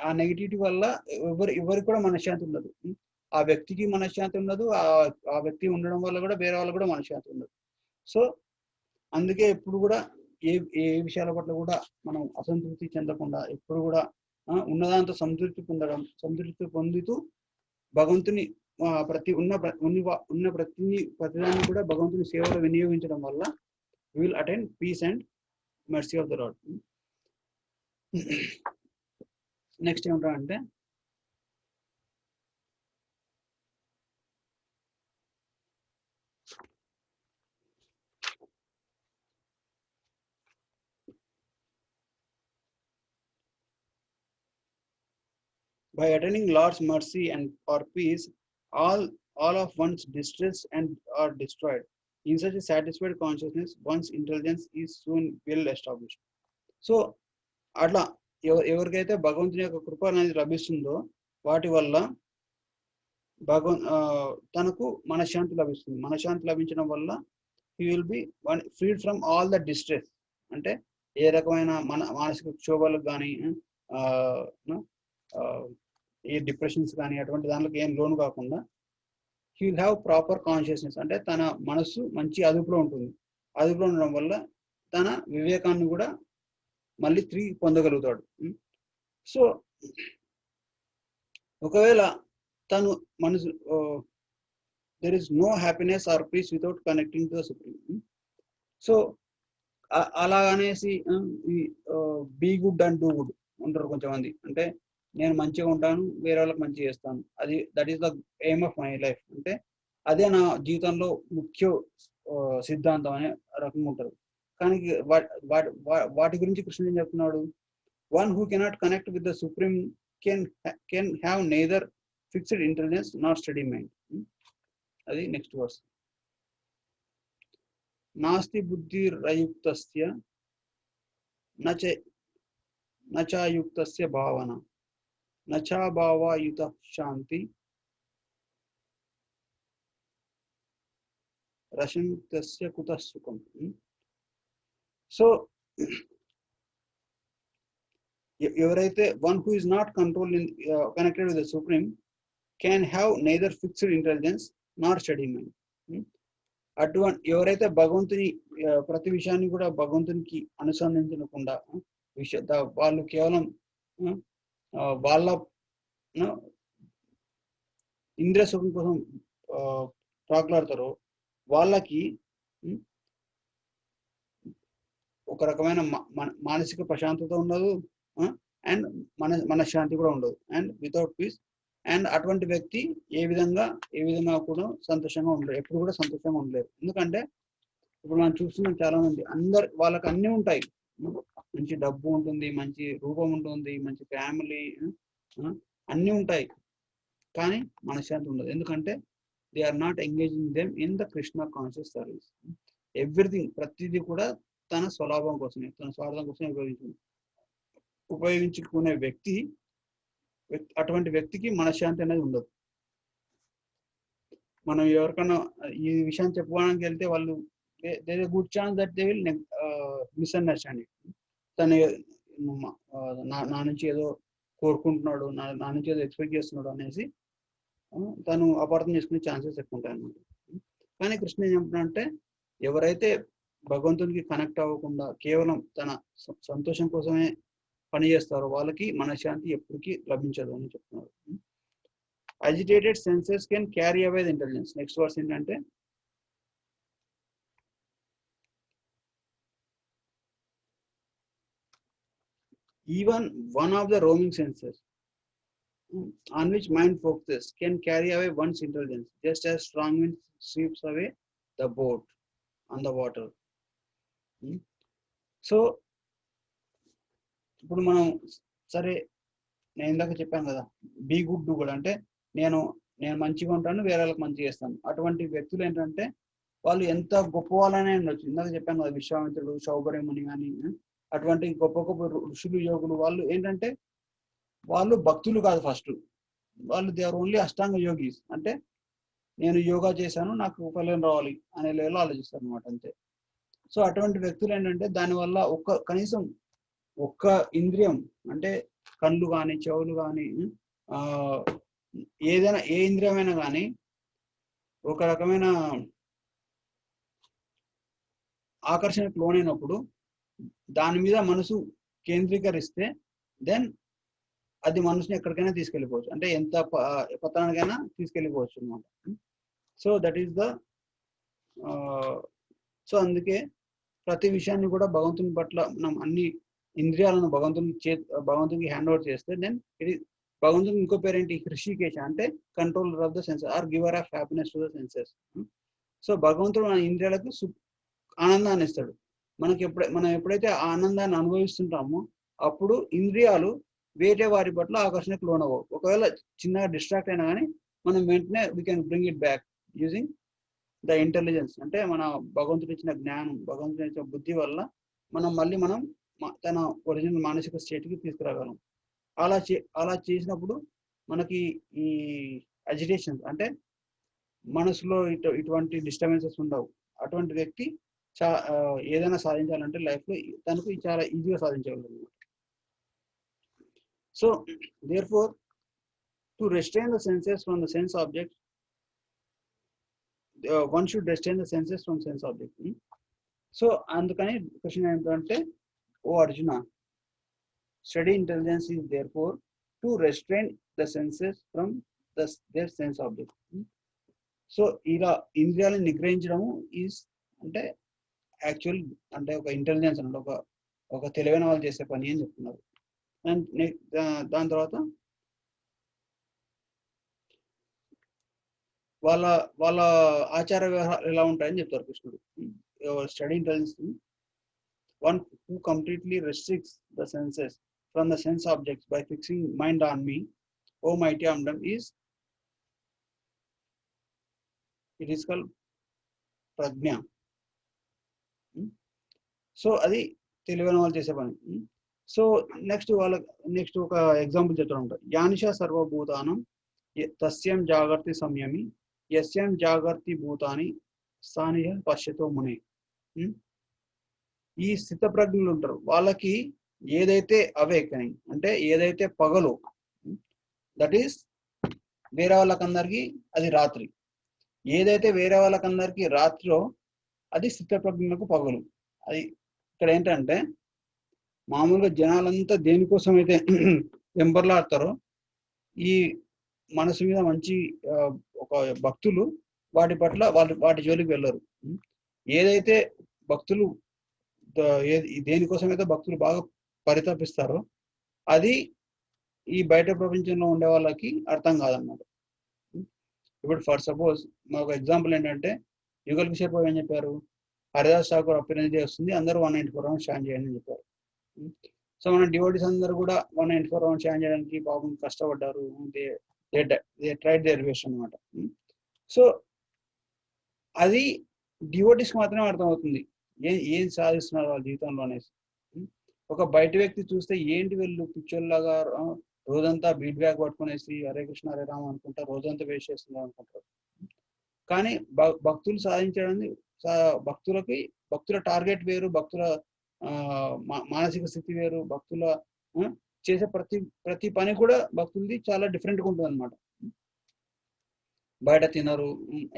ఆ నెగిటివిటీ వల్ల ఎవరికి కూడా మనశ్శాంతి ఉండదు. ఆ వ్యక్తికి మనశ్శాంతి ఉండదు, ఆ వ్యక్తి ఉండడం వల్ల కూడా వేరే వాళ్ళకు కూడా మనశ్శాంతి ఉండదు. సో అందుకే ఎప్పుడు కూడా ఏ విషయాల పట్ల కూడా మనం అసంతృప్తి చెందకుండా ఎప్పుడు కూడా ఉన్నదాంతో సంతృప్తి పొందుతూ భగవంతుని ప్రతిదాన్ని కూడా భగవంతుని సేవలో వినియోగించడం వల్ల will attain peace and mercy of the lord. Next ఏమిటంటే by attaining Lord's mercy and or peace, all of one's distress and are destroyed. In such a satisfied consciousness, one's intelligence is soon well established. So అట్లా ఎవరికైతే భగవంతుని యొక్క కృప అనేది లభిస్తుందో వాటి వల్ల తనకు మనశ్శాంతి లభిస్తుంది. మనశ్శాంతి లభించడం వల్ల he will be freed from all the distress. అంటే ఏ రకమైన మానసిక క్షోభాలకు కానీ ఏ డిప్రెషన్స్ కానీ అటువంటి దాంట్లోకి ఏం లోను కాకుండా he will have proper consciousness. అంటే తన మనస్సు మంచి అదుపులో ఉంటుంది. అదుపులో ఉండడం వల్ల తన వివేకాన్ని కూడా మళ్ళీ తిరిగి పొందగలుగుతాడు. సో ఒకవేళ తను మనసు there is no happiness or peace without connecting to the supreme. So అలాగనేసి be good and do good ఉంటారు కొంతమంది. అంటే నేను మంచిగా ఉంటాను, వేరే వాళ్ళకి మంచిగా చేస్తాను, that is the aim of my life, అంటే అదే నా జీవితంలో ముఖ్య సిద్ధాంతం అనే రకంగా ఉంటారు. కానీ వాటి గురించి కృష్ణుడు ఏం చెప్తున్నాడు? One who cannot connect with the supreme can have neither fixed intelligence not study mind. అది నెక్స్ట్ వర్స్. నాస్తి బుద్ధి రయుక్తస్య నచాయుక్తస్య భావన నచాభావాయుత శాంతి రసంయుక్తస్య కుతః సుఖం. సో ఎవరైతే one who is not control connected with the supreme can have neither fixed intelligence not study mind. అటువంటి ఎవరైతే భగవంతుని ప్రతి విషయాన్ని కూడా భగవంతునికి అనుసంధించకుండా వాళ్ళు కేవలం వాళ్ళ ఇంద్రియ సుఖం కోసం ప్రాకులాడతారో వాళ్ళకి ఒక రకమైన మానసిక ప్రశాంతత ఉండదు అండ్ మనశ్శాంతి కూడా ఉండదు అండ్ వితౌట్ పీస్. అండ్ అటువంటి వ్యక్తి ఏ విధంగా కూడా సంతోషంగా ఉండలేరు, ఎప్పుడు కూడా సంతోషంగా ఉండలేరు. ఎందుకంటే ఇప్పుడు మనం చూస్తున్నాం చాలా మంది అందరు వాళ్ళకి అన్నీ ఉంటాయి, మంచి డబ్బు ఉంటుంది, మంచి రూపం ఉంటుంది, మంచి ఫ్యామిలీ, అన్నీ ఉంటాయి, కానీ మనశ్శాంతి ఉండదు. ఎందుకంటే they are not engaging them in the Krishna conscious service. Everything ప్రతిదీ కూడా తన స్వలాభం కోసమే, తన స్వార్థం కోసమే ఉపయోగించుకునే అటువంటి వ్యక్తికి మనశ్శాంతి అనేది ఉండదు. మనం ఎవరికైనా ఈ విషయాన్ని చెప్పుకోవడానికి వెళ్తే వాళ్ళు there good chance that they will misunderstanding. తను నా నుంచి ఏదో కోరుకుంటున్నాడు, నా నుంచి ఏదో ఎక్స్పెక్ట్ చేస్తున్నాడు అనేసి తను అపార్థం చేసుకునే ఛాన్సెస్ ఎక్కువ ఉంటాయి అన్నమాట. కానీ కృష్ణ ఏం చెప్తున్నాడంటే ఎవరైతే భగవంతునికి కనెక్ట్ అవ్వకుండా కేవలం తన సంతోషం కోసమే పని చేస్తారో వాళ్ళకి మనశ్శాంతి ఎప్పటికీ లభించదు అని చెప్తున్నారు. Agitated senses can carry away the intelligence. Next verse ఏంటంటే even one of the roaming senses on which mind focuses can carry away one's intelligence, just as strong wind sweeps away the boat on the water. So ఇప్పుడు మనం సరే, నేను ఇందాక చెప్పాను కదా, be good do good అంటే నేను మంచిగా ఉంటాను, వేరే వాళ్ళకి మంచి చేస్తాను. అటువంటి వ్యక్తులు ఏంటంటే వాళ్ళు ఎంత గొప్ప వాళ్ళనే ఉండొచ్చు. ఇందాక చెప్పాను కదా, విశ్వామిత్రుడు, శౌబర్యముని కానీ అటువంటి గొప్ప గొప్ప ఋషులు, యోగులు, వాళ్ళు ఏంటంటే వాళ్ళు భక్తులు కాదు. ఫస్ట్ వాళ్ళు they are only ashtanga yogis. అంటే నేను యోగా చేశాను, నాకు ఫలం రావాలి అనే లెవెల్లో ఆలోచిస్తారు అనమాట, అంతే. సో అటువంటి వ్యక్తులు ఏంటంటే దానివల్ల కనీసం ఒక్క ఇంద్రియం అంటే కళ్ళు కానీ, చెవులు కానీ, ఏదైనా ఏ ఇంద్రియమైనా కానీ ఒక రకమైన ఆకర్షణకు లోనైనప్పుడు దాని మీద మనసు కేంద్రీకరిస్తే దెన్ అది మనసుని ఎక్కడికైనా తీసుకెళ్ళిపోవచ్చు, అంటే ఎంత పతనానికైనా తీసుకెళ్ళిపోవచ్చు అనమాట. So that is the so అందుకే ప్రతి విషయాన్ని కూడా భగవంతుని పట్ల మనం అన్ని ఇంద్రియాలను భగవంతునికి హ్యాండ్ ఓవర్ చేస్తే దెన్ ఇది భగవంతుని ఇంకో పేరేంటి, హృషికేశ అంటే controller of the senses or giver of happiness to the senses. So భగవంతుడు మన ఇంద్రియాలకు ఆనందాన్ని ఇస్తాడు. మనం ఎప్పుడైతే ఆనందాన్ని అనుభవిస్తుంటామో అప్పుడు ఇంద్రియాలు వేరే వారి పట్ల ఆకర్షణకు లోనవ్వవు. ఒకవేళ చిన్నగా డిస్ట్రాక్ట్ అయినా కానీ మనం వెంటనే we can bring it back using the intelligence. అంటే మన భగవంతుడు ఇచ్చిన జ్ఞానం, భగవంతుడు ఇచ్చిన బుద్ధి వల్ల మనం తన ఒరిజినల్ మానసిక స్టేట్కి తీసుకురాగలం. అలా చేసినప్పుడు మనకి ఈ అజిటేషన్స్ అంటే మనసులో ఇటువంటి డిస్టర్బెన్సెస్ ఉండవు. అటువంటి వ్యక్తి ఏదైనా సాధించాలంటే లైఫ్లో తనకు చాలా ఈజీగా సాధించగలరు. So therefore to restrain the senses from the sense objects, one should restrain the senses from sense objects. So అందుకని క్వశ్చన్ ఏంటంటే, O Arjuna, steady intelligence is therefore to restrain the senses from their sense objects. So ఇలా ఇంద్రియాలను నిగ్రహించడము is అంటే actual అంటే ఒక intelligence అన్నమాట, ఒక తెలివైన వాళ్ళు చేసే పని అని చెప్తున్నారు. అండ్ దాని తర్వాత వాళ్ళ ఆచార వ్యవహారాలు ఎలా ఉంటాయని చెప్తారు కృష్ణుడు. Study intelligence, one who completely restricts the senses from the sense objects by fixing mind on me, O mighty Amdam, it is called prajna. So అది తెలివైన వాళ్ళు చేసే పని. సో నెక్స్ట్ ఒక ఎగ్జాంపుల్ చెప్తూ ఉంటారు. యానిష సర్వభూతానం తస్యం జాగర్తి సంయమి యస్యం జాగర్తి భూతాని స్థానియ పశ్యతో మునే. ఈ స్థిత ప్రజ్ఞులు ఉంటారు, వాళ్ళకి ఏదైతే అవేకనింగ్ అంటే ఏదైతే పగలు, దట్ ఈస్ వేరే వాళ్ళకందరికి అది రాత్రి. ఏదైతే వేరే వాళ్ళకందరికి రాత్రిలో అది స్థిత ప్రజ్ఞులకు పగలు. అది ఇక్కడ ఏంటంటే మామూలుగా జనాలంతా దేనికోసం అయితే వెంబర్లాడతారో ఈ మనసు మీద మంచి ఒక భక్తులు వాటి పట్ల వాటి జోలికి వెళ్ళరు. ఏదైతే భక్తులు దేనికోసమైతే భక్తులు బాగా పరితపిస్తారో అది ఈ బయట ప్రపంచంలో ఉండే వాళ్ళకి అర్థం కాదన్నమాట. ఇప్పుడు ఫర్ సపోజ్ మా ఒక ఎగ్జాంపుల్ ఏంటంటే యుగల్ కిషోర్ బాబు ఏం చెప్పారు, హరిదాస్ ఠాకూర్ అపీరెన్స్ డే వస్తుంది, అందరూ 194 రౌండ్స్ ఛాన్ చేయండి అని చెప్పారు. సో మన డివోటీస్ అందరూ కూడా 194 రౌండ్స్ ఛాన్ చేయడానికి పాపం కష్టపడ్డారు. దే ట్రైడ్ దేర్ బెస్ట్ అనమాట. సో అది డివోటీస్కి మాత్రమే అర్థమవుతుంది ఏం సాధిస్తున్నారు వాళ్ళ జీవితంలో అనేసి. ఒక బయట వ్యక్తి చూస్తే ఏంటి వీళ్ళు పిక్చర్లాగా రోజంతా బీట్ బ్యాగ్ పట్టుకునేసి హరే కృష్ణ హరే రామ అనుకుంటారు, రోజంతా వేస్ట్ చేస్తున్నారు అనుకుంటారు. కానీ భక్తులు సాధించడానికి భక్తుల టార్గెట్ వేరు, భక్తుల మానసిక స్థితి వేరు, భక్తుల చేసే ప్రతి పని కూడా భక్తులది చాలా డిఫరెంట్గా ఉంటుంది అనమాట. బయట తినరు,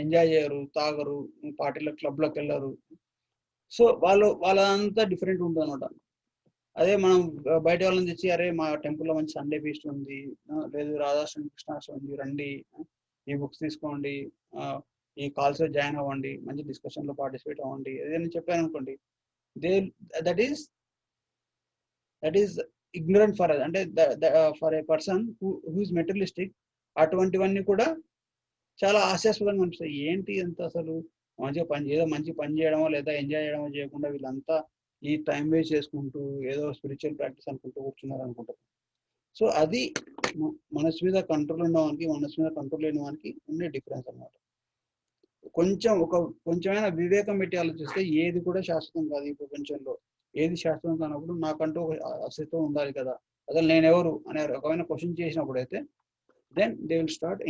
ఎంజాయ్ చేయరు, తాగరు, పార్టీల క్లబ్లకు వెళ్ళరు. సో వాళ్ళంతా డిఫరెంట్ ఉంటుంది అనమాట. అదే మనం బయట వాళ్ళని తెచ్చి అరే మా టెంపుల్లో మంచి సండే ఫీస్ట్ ఉంది, లేదు రాధాష్టమి కృష్ణాష్టమి ఉంది, రండి ఈ బుక్స్ తీసుకోండి, ఈ కాల్స్లో జాయిన్ అవ్వండి, మంచి డిస్కషన్లో పార్టిసిపేట్ అవ్వండి ఏదైనా చెప్పాను అనుకోండి, దట్ ఈస్ ఇగ్నరెంట్ ఫర్ అంటే for a person who is materialistic. అటువంటివన్నీ కూడా చాలా హాస్యాస్పదంగా అనిపిస్తాయి. ఏంటి అంత అసలు మంచిగా మంచి పని చేయడమో లేదా ఎంజాయ్ చేయడమో చేయకుండా వీళ్ళంతా ఈ టైం వేస్ట్ చేసుకుంటూ ఏదో స్పిరిచువల్ ప్రాక్టీస్ అనుకుంటూ కూర్చున్నారు అనుకుంటారు. సో అది మనసు మీద కంట్రోల్ ఉన్నవానికి మనసు మీద కంట్రోల్ లేని వానికి ఉండే డిఫరెన్స్ అన్నమాట. కొంచెమైనా వివేకం పెట్టి ఆలోచిస్తే ఏది కూడా శాశ్వతం కాదు ఈ ప్రపంచంలో. ఏది శాశ్వతం కానప్పుడు నాకంటూ ఒక అస్తిత్వం ఉండాలి కదా, అసలు నేనెవరు అనే రకమైన క్వశ్చన్ చేసినప్పుడు అయితే then they will start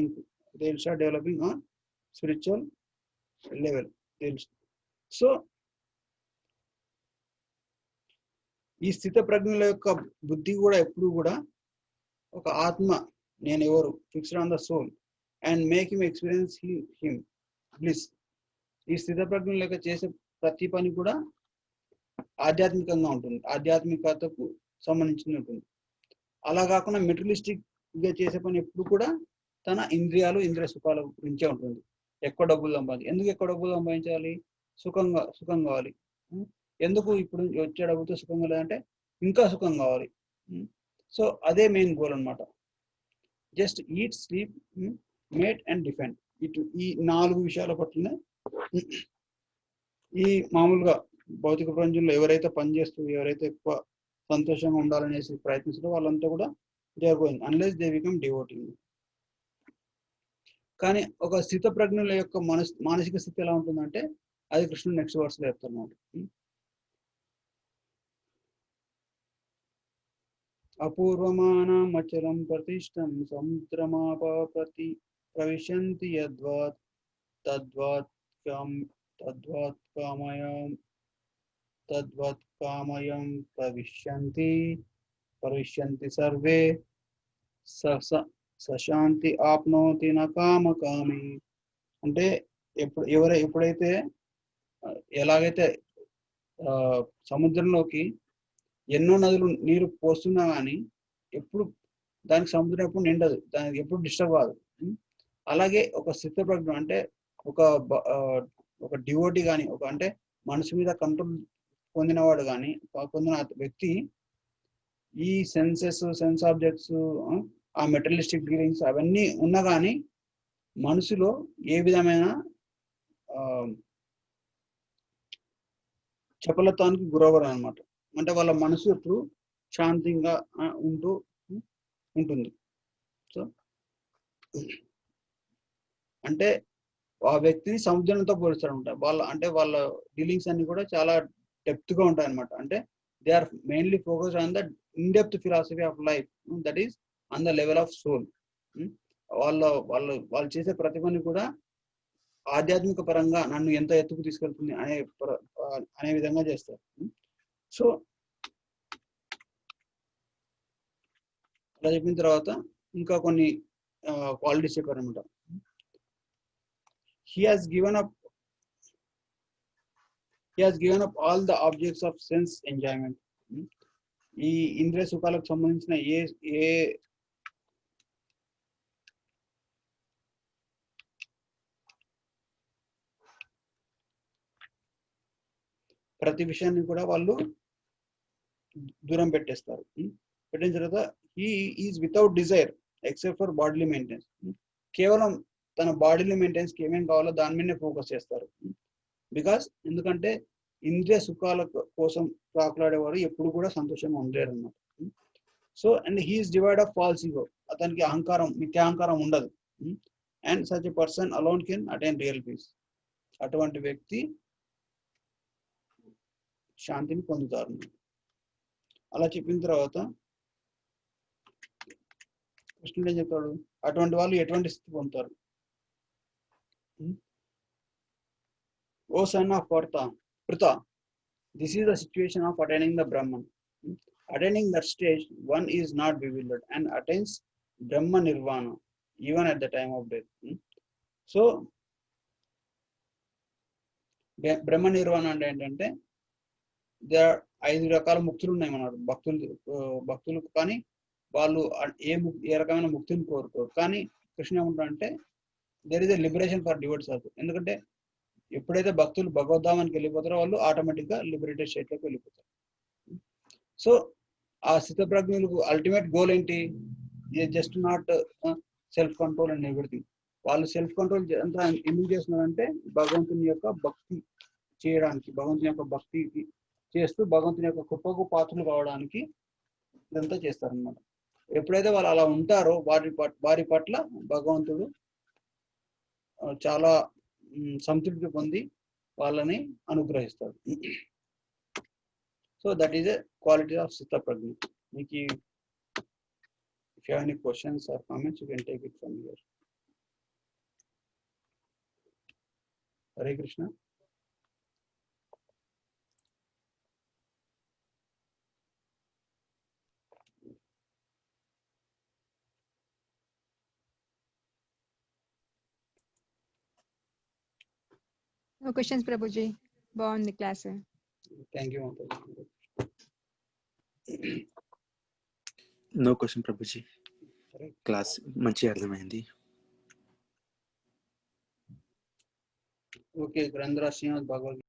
developing on spiritual level. So ఈ స్థిత ప్రజ్ఞల యొక్క బుద్ధి కూడా ఎప్పుడు కూడా ఒక ఆత్మ నేను ఎవరు fixed on the soul and make him experience him bliss. ఈ స్థిత ప్రజ్ఞల యొక్క చేసే ప్రతి పని కూడా ఆధ్యాత్మికంగా ఉంటుంది, ఆధ్యాత్మికతకు సంబంధించి ఉంటుంది. అలా కాకుండా మెటీరియలిస్టిక్ గా చేసే పని ఎప్పుడు కూడా తన ఇంద్రియ సుఖాల గురించే ఉంటుంది. ఎక్కువ డబ్బులు సంపాదించాలి. ఎందుకు ఎక్కువ డబ్బులు సంపాదించాలి? సుఖం కావాలి. ఎందుకు ఇప్పుడు వచ్చే డబ్బుతో సుఖంగా లేదంటే ఇంకా సుఖం కావాలి. సో అదే మెయిన్ గోల్ అనమాట. Just eat, sleep, mate and defend. ఈ 4 విషయాల పట్లనే ఈ మామూలుగా భౌతిక ప్రపంచంలో ఎవరైతే పనిచేస్తూ ఎవరైతే ఎక్కువ సంతోషంగా ఉండాలనేసి ప్రయత్నిస్తారో వాళ్ళంతా కూడా they are going unless they become devotee. కానీ ఒక స్థిత ప్రజ్ఞుల యొక్క మానసిక స్థితి ఎలా ఉంటుందంటే అది కృష్ణుడు నెక్స్ట్ వర్స్ లో చెప్తున్నాడు. అపూర్వమానం అచలం ప్రతిష్టం సముద్రమాప ప్రవిశంతి యద్వాత్ తద్వాత్ కామయం ప్రవిశంతి సర్వే సశాంతి ఆప్నోతి న కామకామి. అంటే ఎప్పుడైతే ఎలాగైతే సముద్రంలోకి ఎన్నో నదులు నీరు పోస్తున్నా కానీ ఎప్పుడు దానికి సముద్రం ఎప్పుడు నిండదు, దానికి ఎప్పుడు డిస్టర్బ్ కాదు. అలాగే ఒక స్థిత ప్రజ్ఞ అంటే ఒక డివోటీ కానీ అంటే మనసు మీద కంట్రోల్ పొందినవాడు కానీ పొందిన వ్యక్తి ఈ సెన్స్ ఆబ్జెక్ట్స్ ఆ మెటీరియలిస్టిక్ డీలింగ్స్ అవన్నీ ఉన్నా కానీ మనసులో ఏ విధమైన చపలత్వానికి గురవరు అనమాట. అంటే వాళ్ళ మనసు ఎప్పుడు శాంతంగా ఉంటుంది. సో అంటే ఆ వ్యక్తిని సముద్రంతో పోలుస్తారు అనమాట. వాళ్ళ డీలింగ్స్ అన్ని కూడా చాలా డెప్త్ గా ఉంటాయి అనమాట. అంటే they are mainly focused on the in depth philosophy of life, that is on the level of soul. వాళ్ళు చేసే ప్రతి పని కూడా ఆధ్యాత్మిక పరంగా నన్ను ఎంత ఎత్తుకు తీసుకెళ్తుంది అనే విధంగా చేస్తారు. సో అలా చెప్పిన తర్వాత ఇంకా కొన్ని క్వాలిటీస్ చెప్పారనమాట. He has given up all the objects of sense enjoyment. ఈ ఇంద్రియ సుఖాలకు సంబంధించిన ఏ ప్రతి విషయాన్ని కూడా వాళ్ళు దూరం పెట్టేస్తారు. పెట్టిన తర్వాత he is without desire except for bodily maintenance. కేవలం తన బాడీలో మెయింటెనెన్స్ కి ఏమేమి కావాలో దాని మీదనే ఫోకస్ చేస్తారు. ఎందుకంటే ఇంద్రియ సుఖాల కోసం ప్రాకులాడేవారు ఎప్పుడు కూడా సంతోషంగా ఉండలేరు అన్నమాట. So and he is devoid of false ego, అతనికి అహంకారం మిథ్యాహంకారం ఉండదు. And such a person alone can attain real peace, అటువంటి వ్యక్తి శాంతిని పొందుతారు. అలా చెప్పిన తర్వాత కృష్ణుడు ఏం చెప్తాడు, అటువంటి వాళ్ళు ఎటువంటి స్థితి పొందుతారు. O son of Pritha, this is the situation of attaining the Brahman. Attaining that stage, one is not bewildered and attains Brahma Nirvana even at the time of death. So, బ్రహ్మ నిర్వాణ అంటే ఏంటంటే ఐదు రకాల ముక్తులు ఉన్నాయి మన భక్తులు కానీ వాళ్ళు ఏ రకమైన ముక్తిని కోరుకోరు. కానీ కృష్ణ ఏమంటారంటే there is a liberation for devotees also. ఎందుకంటే ఎప్పుడైతే భక్తులు భగవద్ధామానికి వెళ్ళిపోతారో వాళ్ళు ఆటోమేటిక్గా లిబరేటెడ్ స్టేట్లోకి వెళ్ళిపోతారు. సో ఆ స్థితప్రజ్ఞులకు అల్టిమేట్ గోల్ ఏంటి, just not self control and everything. వాళ్ళు సెల్ఫ్ కంట్రోల్ అంతా ఎందుకు చేస్తున్నారంటే భగవంతుని యొక్క భక్తి చేయడానికి, భగవంతుని యొక్క భక్తికి చేస్తూ భగవంతుని యొక్క కృపకు పాత్రలు కావడానికి ఇదంతా చేస్తారనమాట. ఎప్పుడైతే వాళ్ళు అలా ఉంటారో వారి పట్ల భగవంతుడు చాలా సంతృప్తి పొంది వాళ్ళని అనుగ్రహిస్తాడు. So that is a quality of Sita Prajna. If you have any questions or comments, you can take it from here. Hare Krishna. No questions, Prabhuji. బాగుంది class. Thank you. No question Prabhuji, class మంచిగా అర్థమైంది. Okay, గ్రంథరాజ్ Srinivas Bhagavad Gita